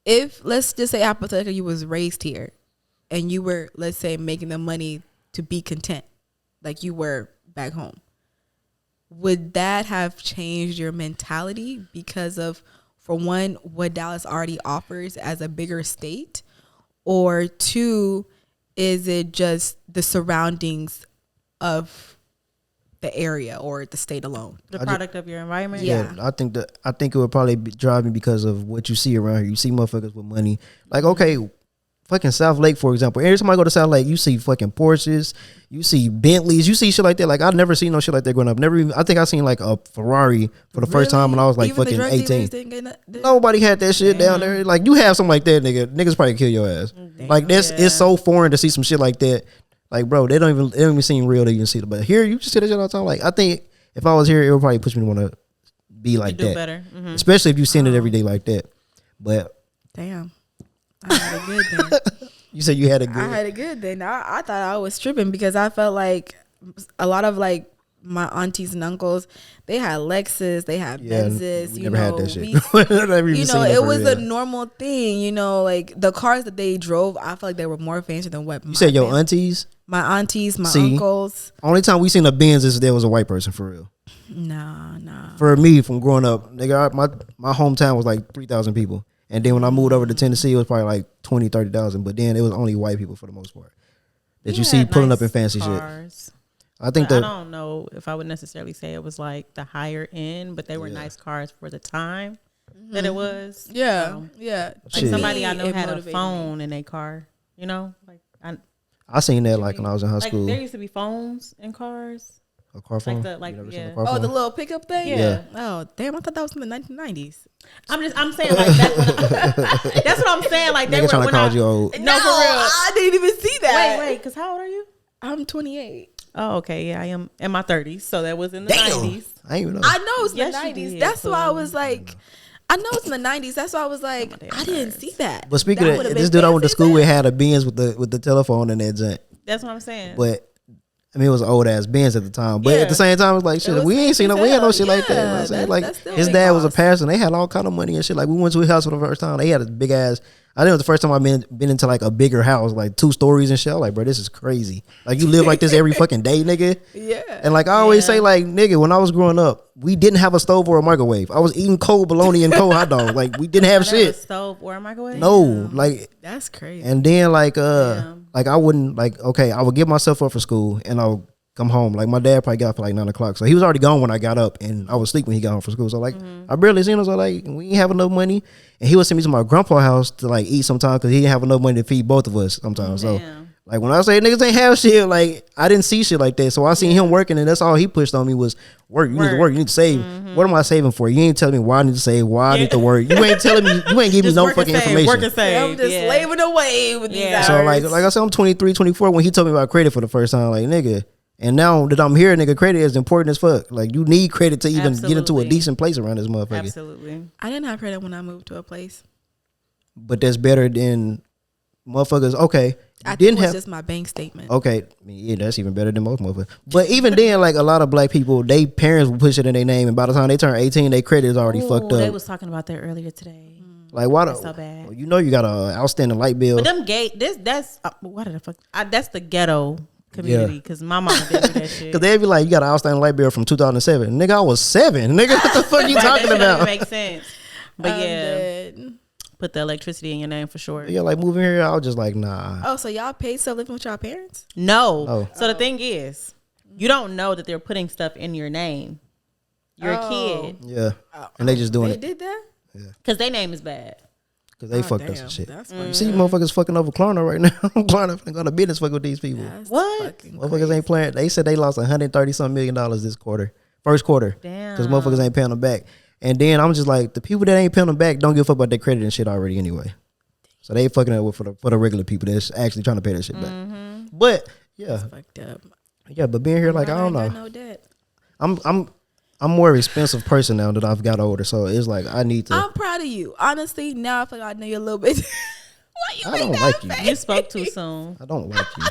If, let's just say hypothetically, you was raised here and you were, let's say, making the money to be content, like you were back home, would that have changed your mentality because of, for one, what Dallas already offers as a bigger state? Or two, is it just the surroundings of the area or the state alone? The product of your environment? Yeah. I think it would probably drive me because of what you see around here. You see motherfuckers with money. Like, okay, fucking South Lake, for example. Every time I go to South Lake, you see fucking Porsches, you see Bentleys, you see shit like that. Like, I've never seen no shit like that growing up. I think I seen like a Ferrari for the first time when I was like fucking 18. Nobody had that shit down there. Like, you have something like that, niggas probably kill your ass. Like, it's so foreign to see some shit like that. Like, bro, they don't even seem real to even see it. But here, you just see that shit all the time. Like, I think if I was here, it would probably push me to want to be like that. Better. Mm-hmm. Especially if you seen it every day like that. But damn. I had a good then. You said you had a good. I had a good then. I thought I was tripping because I felt like a lot of like my aunties and uncles, they had Lexus, they had Benzes. We never had that shit. It was a normal thing. You know, like the cars that they drove, I felt like they were more fancy than what. You said your aunties? My aunties, my uncles. Only time we seen a Benz is there was a white person for real. Nah. For me, from growing up, nigga, my hometown was like 3,000 people. And then when I moved over to Tennessee, it was probably like 20, 30,000. But then it was only white people for the most part that you see pulling up in fancy cars. Shit. I think I don't know if I would necessarily say it was like the higher end, but they were nice cars for the time that it was. Yeah, Like somebody I know had a phone in their car. You know, like I seen that like when I was in high school. There used to be phones in cars. A car phone? Like You never yeah. seen a car Oh, phone? the little pickup thing. Yeah. Oh, damn! I thought that was in the 1990s. I'm saying like that. That's what I'm saying. Like they Nigga were trying to when call I, you old. No, for real. I didn't even see that. Wait, because how old are you? I'm 28. Oh, okay. Yeah, I am in my 30s, so that was in the Damn. 90s. I ain't even know. I know it's in Yes, the you 90s. did, That's why I fool. was like, I know it's in the 90s. That's why I was like, my damn I didn't nerves. see that. But speaking That of would've this been dude I went to fancy school as with had a Benz with the telephone and that junk. That's what I'm saying. But I mean, it was an old ass Benz at the time. But Yeah. at the same time, it was like shit. was We ain't seen no, fancy we had no as shit hell. like that. You know what I'm Yeah, saying? Like that's still his big dad was a boss. pastor. And they had all kind of money and shit. Like we went to his house for the first time. They had a big ass. I think it was the first time I've been into like a bigger house, like 2 stories and shit. I was like, bro, this is crazy. Like you live like this every fucking day, nigga. Yeah. And like I always Yeah. say, like nigga, when I was growing up, we didn't have a stove or a microwave. I was eating cold bologna and cold hot dogs. Like we didn't have I never shit. stove or a microwave. No, like That's crazy. and then like Damn. like I wouldn't like okay, I would get myself up for school and I'll come home. Like my dad probably got up for like 9 o'clock. So he was already gone when I got up and I was asleep when he got home from school. So like I barely seen him. So like we ain't have enough money. And he would send me to my grandpa's house to like eat sometimes because he didn't have enough money to feed both of us sometimes. So Damn. like when I say niggas ain't have shit, like I didn't see shit like that. So I seen him working and that's all he pushed on me was work. You need to work. You need to save. What am I saving for? You ain't telling me why I need to save, why I need to work. You ain't telling me, you ain't giving me Just no work and fucking save, information. Work and save. I'm just yeah. slaving away with these Yeah. hours. So like I said, I'm 23, 24 when he told me about credit for the first time. Like nigga, and now that I'm here, nigga, credit is important as fuck. Like you need credit to even get into a Absolutely. decent place around this motherfucker. Absolutely. I didn't have credit when I moved to a place. But that's better than motherfuckers. Okay, I you think didn't it was have. just my bank statement. Okay, I mean, yeah, that's even better than most motherfuckers. But even then, like a lot of black people, they parents will push it in their name, and by the time they turn 18, their credit is already fucked They up. was talking about that earlier today. Like why? That's so bad. You know you got a outstanding light bill. But them gay, that's what the fuck? That's the ghetto community because my mama did do that shit. Because they'd be like, you got an outstanding light bill from 2007. Nigga, I was 7. Nigga, what the fuck you Right, talking that shit don't even about? make sense. But I'm yeah, dead. put the electricity in your name for sure. Yeah, like moving here, I was just like, nah. Oh, so y'all paid stuff living with y'all parents? No. Oh. So the thing is, you don't know that they're putting stuff in your name. You're a Oh. kid Yeah. And they just doing They it did that? because their name is bad. because they Oh, fucked us damn. and shit. That's You see motherfuckers fucking over Klarna right now. Klarna finna go to business fucking with these people. That's What? fucking Motherfuckers crazy. ain't playing. They said they lost $130-something million this quarter. First quarter. Damn. Because motherfuckers ain't paying them back. And then I'm just like, the people that ain't paying them back don't give a fuck about their credit and shit already anyway. So they fucking up with for the regular people that's actually trying to pay that shit back. But yeah. Fucked up. Yeah, but being here, like, I don't ain't know. got no debt. I'm more of an expensive person now that I've got older. So it's like I need to. I'm proud of you. Honestly, now I feel like I know you a little bit. Why you I make don't that like you. face? You spoke too soon. I don't like you.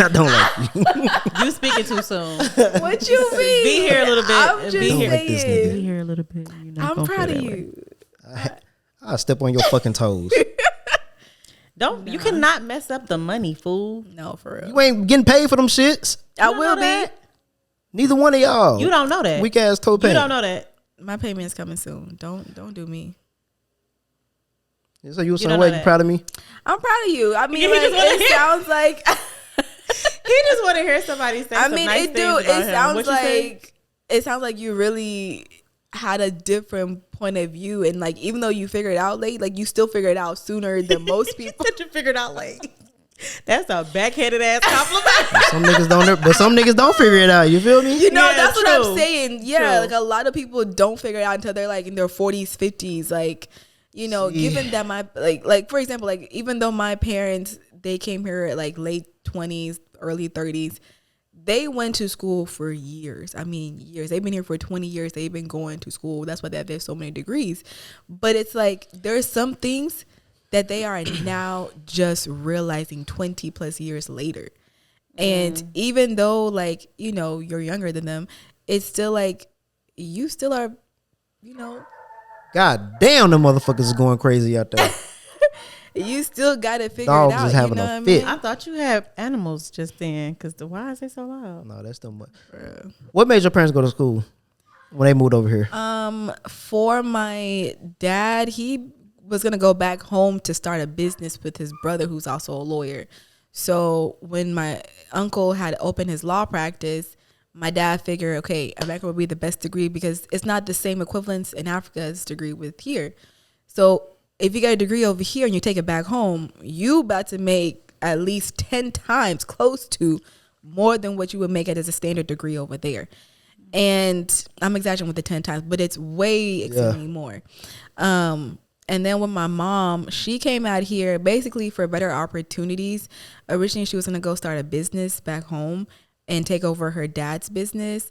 I don't like you. You speaking too soon. What you mean? Be here a little bit. I'm just Be here. Like this saying. nigga. Be here a little bit. You're not I'm gonna proud feel of that way. you. I'll step on your fucking toes. Don't you cannot mess up the money, fool. No, for real. You ain't getting paid for them shits. I don't will know be. that. Neither one of y'all. You don't know that. Weak ass toe You pay. don't know that. My payment is coming soon. Don't do me. So you don't some know way you that. proud of me? I'm proud of you. I mean, He like, just wanna it hear- sounds like. He just want to hear somebody say. I some mean, nice it things do. about It him. sounds What you say? like it sounds like you really had a different point of view, and like even though you figured it out late, like you still figured it out sooner than most people. That you figured out late. That's a backhanded ass compliment. Some niggas don't, but some niggas don't figure it out. You feel me? You know, Yeah, that's what true. I'm saying. Yeah, True. like a lot of people don't figure it out until they're like in their 40s, 50s. Like, you know, See. given that my like for example, like even though my parents they came here at like late 20s, early 30s, they went to school for years. I mean, years. They've been here for 20 years. They've been going to school. That's why they have so many degrees. But it's like there's some things that they are now just realizing 20 plus years later. And even though like, you know, you're younger than them, it's still like you still are, you know, God damn, them motherfuckers is going crazy out there. you still got to figure Dogs it out. is having you know a what fit. I I thought you had animals just then, because why is it so loud? No, that's too much. mean? What made your parents go to school when they moved over here? For my dad, he was gonna go back home to start a business with his brother, who's also a lawyer. So when my uncle had opened his law practice, my dad figured, okay, America would be the best degree because it's not the same equivalence in Africa as degree with here. So if you get a degree over here and you take it back home, you about to make at least 10 times close to more than what you would make it as a standard degree over there. And I'm exaggerating with the 10 times, but it's way extremely more. And then with my mom, she came out here basically for better opportunities. Originally, she was going to go start a business back home and take over her dad's business.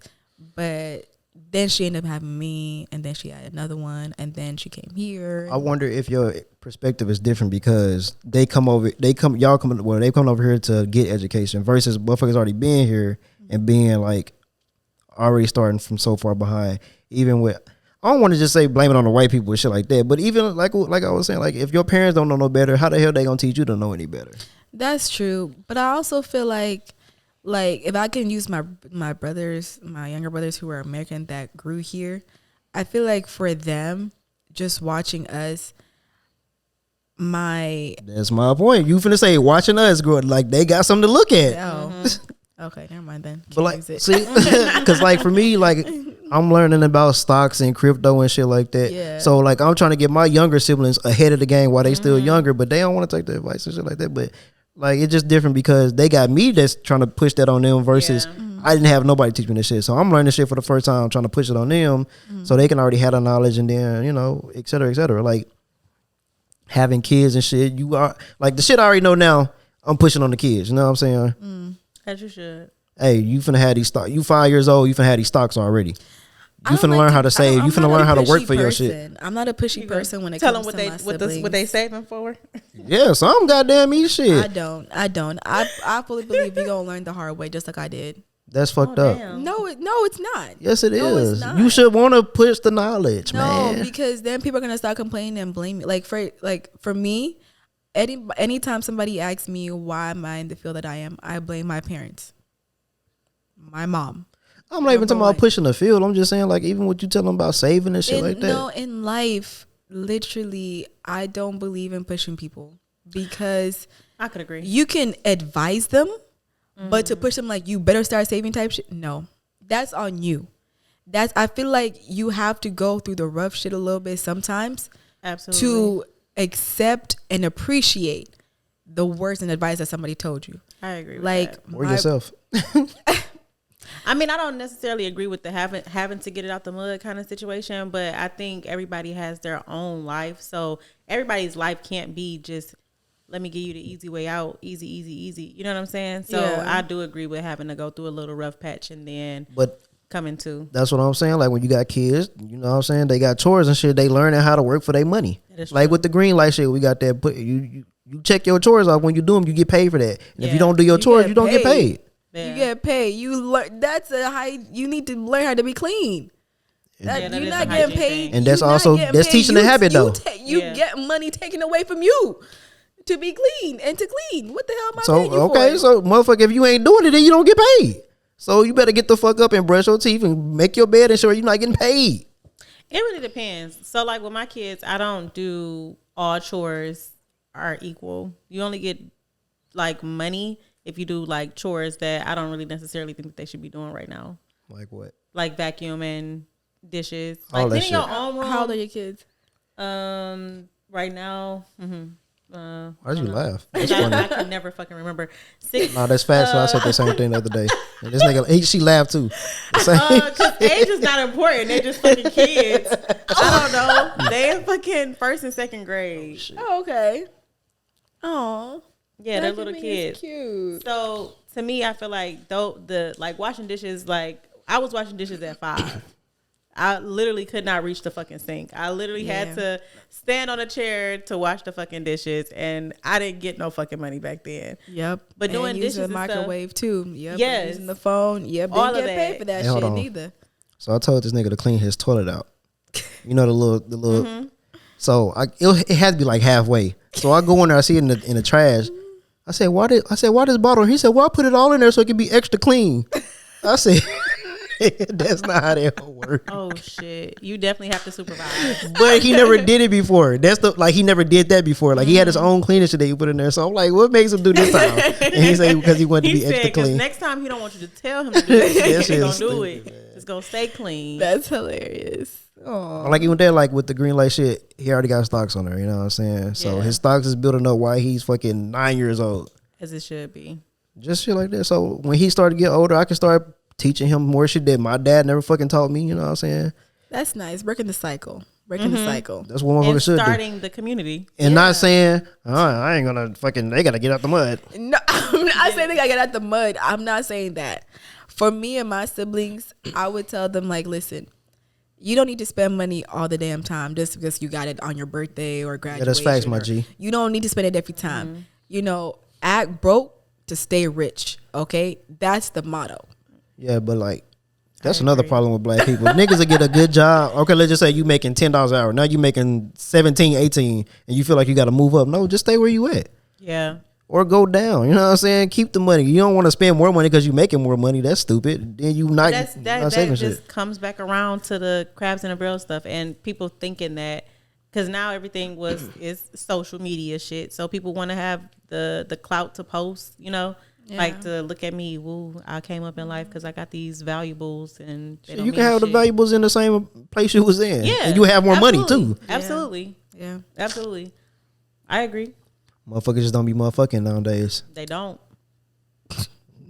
But then she ended up having me, and then she had another one, and then she came here. I wonder if your perspective is different because y'all come over here to get education versus motherfuckers already being here and being like already starting from so far behind. Even with, I don't want to just say blame it on the white people and shit like that, but even like I was saying, like if your parents don't know no better, how the hell they gonna teach you to know any better? That's true, but I also feel like if I can use my younger brothers who are American that grew here, I feel like for them, just watching us, that's my point. You finna say watching us grow, like they got something to look at. Oh, okay, never mind then. But like, see, because like for me, like I'm learning about stocks and crypto and shit like that. Yeah. So like I'm trying to get my younger siblings ahead of the game while they still younger, but they don't want to take the advice and shit like that. But like it's just different because they got me that's trying to push that on them versus I didn't have nobody teach me this shit. So I'm learning shit for the first time, trying to push it on them so they can already have the knowledge and then, you know, et cetera, et cetera. Like having kids and shit, you are like the shit I already know now, I'm pushing on the kids. You know what I'm saying? As you should. Hey, you finna have these stocks. You 5 years old, you finna have these stocks already. You finna learn how to save. You finna learn how to work for your shit. I'm not a pushy person when it Tell comes them to my siblings. what they saving for. Yeah, some goddamn me shit. I don't. I fully believe you're gonna learn the hard way, just like I did. That's fucked up. Damn. No, it's not. Yes, it No, it's is. not. You should want to push the knowledge, No, man. because then people are gonna start complaining and blaming. Like for me, anytime somebody asks me why am I in the field that I am, I blame my parents, my mom. I'm not even talking about pushing the field. I'm just saying, like, even what you tell them about saving and shit like that. No, in life, literally, I don't believe in pushing people because I could agree. you can advise them, but to push them like you better start saving type shit, no, that's on you. I feel like you have to go through the rough shit a little bit sometimes, Absolutely. to accept and appreciate the words and advice that somebody told you. I agree with Like that. Or yourself. I mean, I don't necessarily agree with the having to get it out the mud kind of situation, but I think everybody has their own life. So everybody's life can't be just, let me give you the easy way out, easy. You know what I'm saying? So Yeah. I do agree with having to go through a little rough patch and then But coming to. that's what I'm saying. Like when you got kids, you know what I'm saying? They got chores and shit. They learning how to work for their money. That is Like true. with the green light shit, we got that. Put you check your chores off. When you do them, you get paid for that. And if Yeah. you don't do your You chores, get you don't get paid. Yeah. You get paid. You learn. That's a high. You need to learn how to be clean. Yeah, that You're is not a getting hygiene paid. thing. And that's You're not also- getting that's paid. teaching the habit, though. You Yeah. get money taken away from you to be clean and to clean. What the hell am I So paying you okay, for? so motherfucker, if you ain't doing it, then you don't get paid. So you better get the fuck up and brush your teeth and make your bed and sure you're not getting paid. It really depends. So like with my kids, I don't do all chores are equal. You only get like money if you do like chores that I don't really necessarily think that they should be doing right now. Like what? Like vacuuming, dishes, All like that cleaning your shit. own room. How old are your kids? Right now, Why'd you laugh? That's I funny. can never fucking remember. 6. No, that's fast. So I said the same thing the other day. And this nigga, she laughed too. The same. Cause age is not important. They're just fucking kids. I don't know. They in fucking 1st and 2nd grade. Oh, okay. Oh, Yeah, they're little kids. Cute. So to me, I feel like the like washing dishes. Like I was washing dishes at 5. I literally could not reach the fucking sink. I literally had to stand on a chair to wash the fucking dishes, and I didn't get no fucking money back then. Yep. But and doing using dishes the and microwave too. Yep. Yes. Using the phone. Yep. All Didn't of get paid that. for that Hey, hold shit on. neither. So I told this nigga to clean his toilet out. You know the little. So it had to be like halfway. So I go in there, I see it in the trash. I said, why this bottle? He said, well, I put it all in there so it can be extra clean. I said, that's not how that works. Oh shit! You definitely have to supervise. But he never did it before. He never did that before. Like he had his own cleaning shit that he put in there. So I'm like, what makes him do this time? And he said because he wanted to be extra "'Cause clean. next time he don't want you to tell him to do it. That He's shit gonna is do stupid, it. It's gonna stay clean. That's hilarious. Oh. Like even there, like with the green light shit, he already got stocks on there. You know what I'm saying? So Yeah. his stocks is building up while he's fucking 9 years old. As it should be. Just shit like that. So when he started to get older, I can start teaching him more shit that my dad never fucking taught me. You know what I'm saying? That's nice. Breaking the cycle. Breaking the cycle. That's what motherfuckers should do. Starting the community. And not saying, I ain't gonna fucking, they gotta get out the mud. No, I'm not saying they gotta get out the mud. I'm not saying that. For me and my siblings, I would tell them, like, listen, you don't need to spend money all the damn time just because you got it on your birthday or graduation. Yeah, that's facts, my G. You don't need to spend it every time. You know, act broke to stay rich. Okay? That's the motto. Yeah, but like, that's another problem with black people. Niggas will get a good job. Okay, let's just say you making $10 an hour. Now you making 17, 18, and you feel like you got to move up. No, just stay where you at. Yeah. Or go down. You know what I'm saying? Keep the money. You don't want to spend more money because you making more money. That's stupid. Then you not that saving just shit. comes back around to the crabs and the barrel stuff, and people thinking that because now everything is social media shit, so people want to have the clout to post, you know. Yeah. Like to look at me, woo, I came up in life because I got these valuables, and they don't You can mean have shit. the valuables in the same place you was in. Yeah, And you have more money absolutely. too. Absolutely, Yeah. absolutely. I agree. Motherfuckers just don't be motherfucking nowadays. They don't.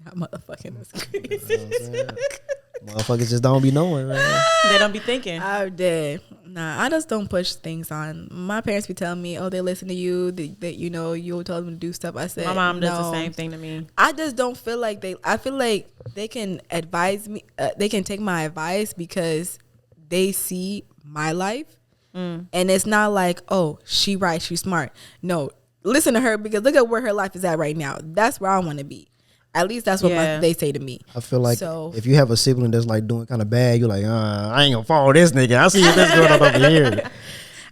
Not motherfucking. That's crazy. Motherfuckers just don't be knowing, man. They don't be thinking. I'm dead. Nah, I just don't push things on. My parents be telling me, oh, they listen to you, that you know, you tell them to do stuff. I said, My mom does no. the same thing to me. I just don't feel like I feel like they can advise me, they can take my advice because they see my life. And it's not like, oh, she right, she's smart. No, listen to her because look at where her life is at right now. That's where I want to be. At least that's what they say to me. I feel like So, if you have a sibling that's like doing kind of bad, you're like, I ain't gonna follow this nigga. I see this going on over here.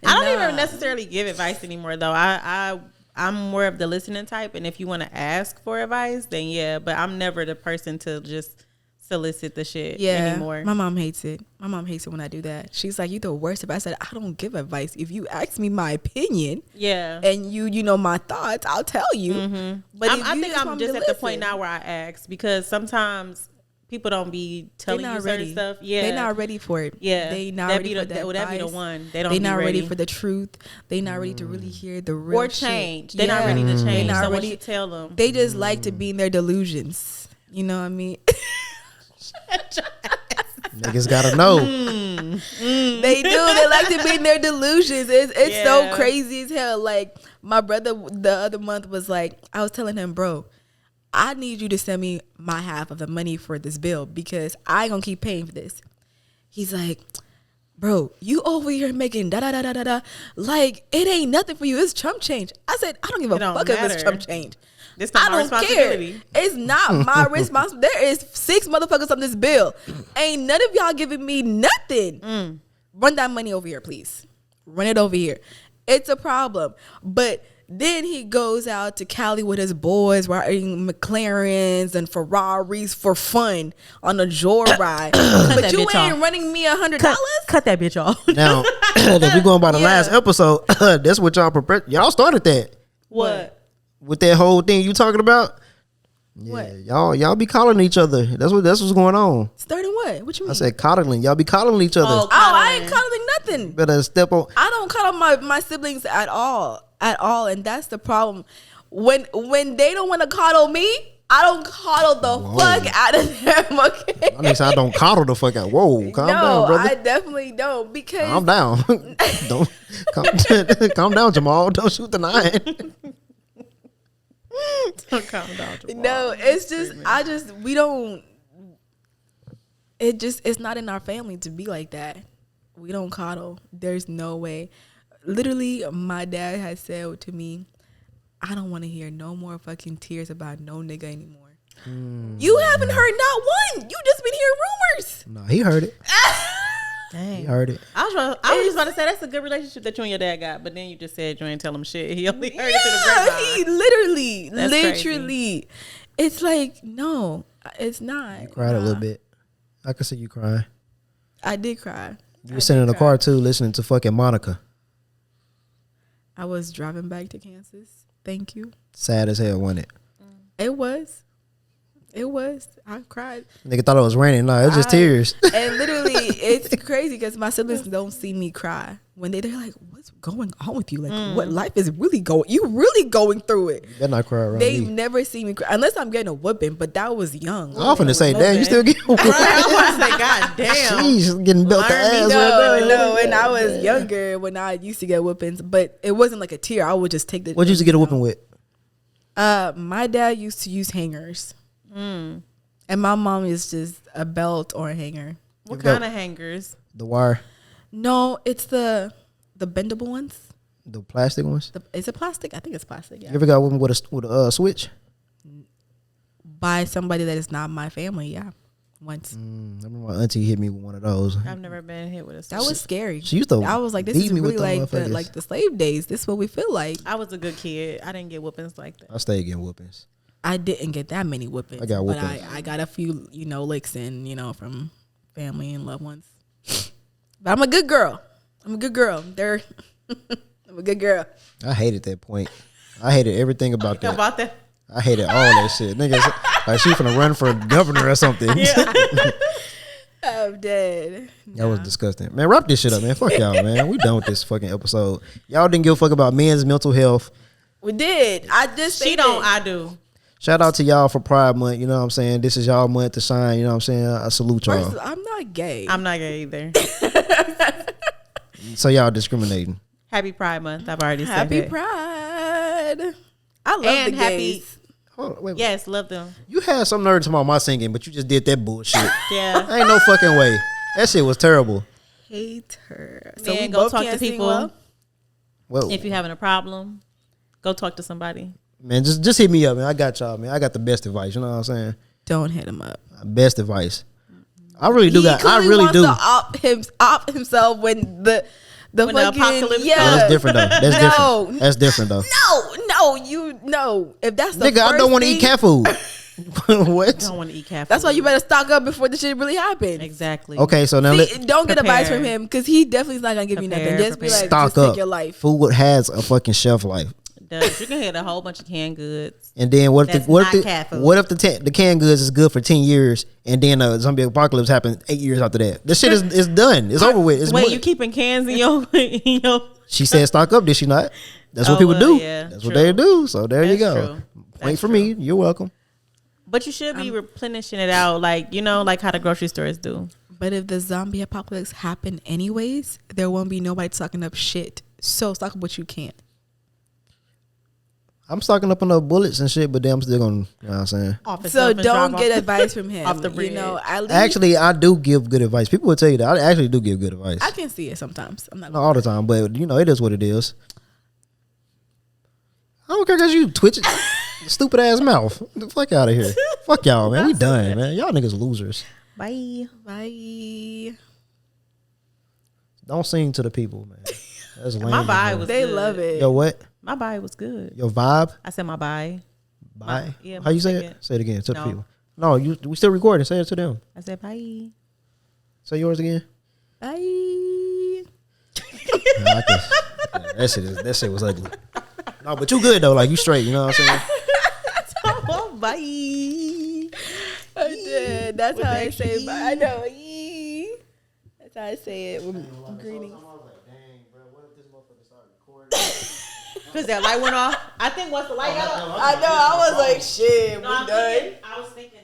I don't even necessarily give advice anymore, though. I'm more of the listening type, and if you want to ask for advice, then yeah. But I'm never the person to just solicit the shit anymore. My mom hates it. My mom hates it when I do that. She's like, you the worst. If I said I don't give advice, if you ask me my opinion, and you know my thoughts, I'll tell you. But I think I'm just at the point now where I ask because sometimes people don't be telling you certain stuff. Yeah, they're not ready for it. Yeah, they not ready for that. That'd be the one. They don't. They're not be ready for the truth. They not ready to really hear the real or change. Shit. They're not ready to change. They not Someone ready. should tell them. They just like to be in their delusions. You know what I mean? Niggas gotta know. They do. They like to be in their delusions. It's so crazy as hell. Like my brother the other month was like, I was telling him, bro, I need you to send me my half of the money for this bill because I ain't gonna keep paying for this. He's like, bro, you over here making da da da da da da. Like it ain't nothing for you. It's chump change. I said, I don't give a fuck if it's chump change. It's not my responsibility. Care. It's not my responsibility. There is 6 motherfuckers on this bill. Ain't none of y'all giving me nothing. Run that money over here, please. Run it over here. It's a problem. But then he goes out to Cali with his boys, riding McLarens and Ferraris for fun on a joyride. But you ain't running me $100. Cut that bitch off. Now, if we going by the last episode, that's what y'all prepared. Y'all started that. What? With that whole thing you talking about? Yeah, What? y'all be calling each other. That's what's going on. Starting what? What you mean? I said coddling. Y'all be coddling each other. Oh, I ain't coddling nothing. Better step on. I don't cuddle my siblings at all, and that's the problem. When they don't want to coddle me, I don't coddle the fuck out of them. Okay. I said I don't coddle the fuck out. Whoa, calm down, brother. I definitely don't because Calm down. Don't calm down, Jamal. Don't shoot the 9. Don't calm down, Jamal. No, it's just it's not in our family to be like that. We don't coddle. There's no way. Literally, my dad has said to me, I don't want to hear no more fucking tears about no nigga anymore. You haven't heard not one. You just been hearing rumors. No, he heard it. Dang. He heard it. I was just about to say that's a good relationship that you and your dad got, but then you just said you ain't tell him shit. He only heard it through the grapevine. He That's literally. It's like, no, it's not. You cried a little bit. I could see you crying. I did cry. You were sitting in the car too, listening to fucking Monica. I was driving back to Kansas. Thank you. Sad as hell, wasn't it? It was. It was. I cried. Nigga thought it was raining. No, it was just tears. And literally, it's crazy because my siblings don't see me cry. When they're like, what's going on with you? Like, what life is really going? You really going through it. You better not cry around They me. never see me cry unless I'm getting a whooping. But that was young. I'm finna say, damn, you still getting Right, I was like, God damn. She's getting built the Learn me ass. No, when I was younger, when I used to get whoopings, but it wasn't like a tear. I would just take the. What you used to get a whooping with? My dad used to use hangers, and my mom is just a belt or a hanger. What kind of hangers? The wire. No, it's the bendable ones. The plastic ones. Is it plastic? I think it's plastic. Yeah. You ever got whooping with a switch? By somebody that is not my family. Yeah, once. I remember my auntie hit me with one of those. I've never been hit with a That was scary. She used to. I was like, this beat is me with really them like the motherfuckers. slave days. This is what we feel like. I was a good kid. I didn't get whoopings like that. I stayed getting whoopings. I didn't get that many whoopings. I got but whoopings. I got a few, licks in, from family and loved ones. But I'm a good girl. I'm a good girl. I'm a good girl. I hated that point. I hated everything about that. About that? I hated all that shit. Niggas, like she finna run for governor or something. I'm dead. That was disgusting. Man, wrap this shit up, man. Fuck y'all, man. We done with this fucking episode. Y'all didn't give a fuck about men's mental health. We did. I just She don't, I do. Shout out to y'all for Pride Month. You know what I'm saying? This is y'all month to shine. You know what I'm saying? I salute y'all. First, I'm not gay. I'm not gay either. So y'all discriminating. Happy Pride Month. I've already said Happy it. Pride. I love And the happy. gays. Hold on, wait. Yes, love them. You had some nerve about my singing, but you just did that bullshit. Yeah. Ain't no fucking way. That shit was terrible. Hate her. Man, we go both talk to can't sing people. well? Well, If you're having a problem, go talk to somebody. man, just hit me up, man. I got y'all, man. I got the best advice. You know what I'm saying? Don't hit him up. Best advice. I really do He got. I clearly really wants do. to opt himself when the When the fucking apocalypse yeah. comes. That's different though. That's No. different. That's different though. No. If that's the Nigga, I don't want to eat cat food. What? Don't want to eat cat food. That's why you better stock up before the shit really happens. Exactly. Okay, so now See, don't get advice from Prepare. him because he definitely is not gonna give you Prepare, nothing. Just be prepare. like, stock just take up. your life. Food has a fucking shelf life. Does. You can get a whole bunch of canned goods. And then what if That's the what not if cat the, food. what if the canned goods is good for 10 years and then a zombie apocalypse happened 8 years after that? This shit is done. It's over with. It's Wait, mo- you keeping cans in your She said stock up, did she not? That's what Oh, people well, do. yeah, That's true. what they do. So there you That's go. true. Wait That's for me. You're welcome. But you should be replenishing it out, like like how the grocery stores do. But if the zombie apocalypse happened anyways, there won't be nobody stocking up shit. So stock up what you can. I'm stocking up on the bullets and shit, but then I'm still gonna, you know what I'm saying? So don't get advice from him. off the bridge. At least Actually, I do give good advice. People will tell you that. I actually do give good advice. I can see it sometimes. I'm not. Not all the time, but it is what it is. I don't care because you twitching. Stupid ass mouth. Get the fuck out of here. Fuck y'all, man. We done, man. Y'all niggas losers. Bye. Bye. Don't sing to the people, man. That's lame. My bye as hell. was They good. love it. Yo, what? My bye was good. Your vibe? I said my bye. Bye. Yeah, How you say say it? it. Say it again to the No. people. No, we still recording. Say it to them. I said bye. Say yours again. Bye. Nah, that shit was ugly. No, but you good though. Like you straight. You know what I'm saying? Bye. I did. That's how I say it. Bye. I know. Yee. That's how I say it. With greetings. Because that light went off. I think once the light got off. I know. I was like, shit. No, We done. I was thinking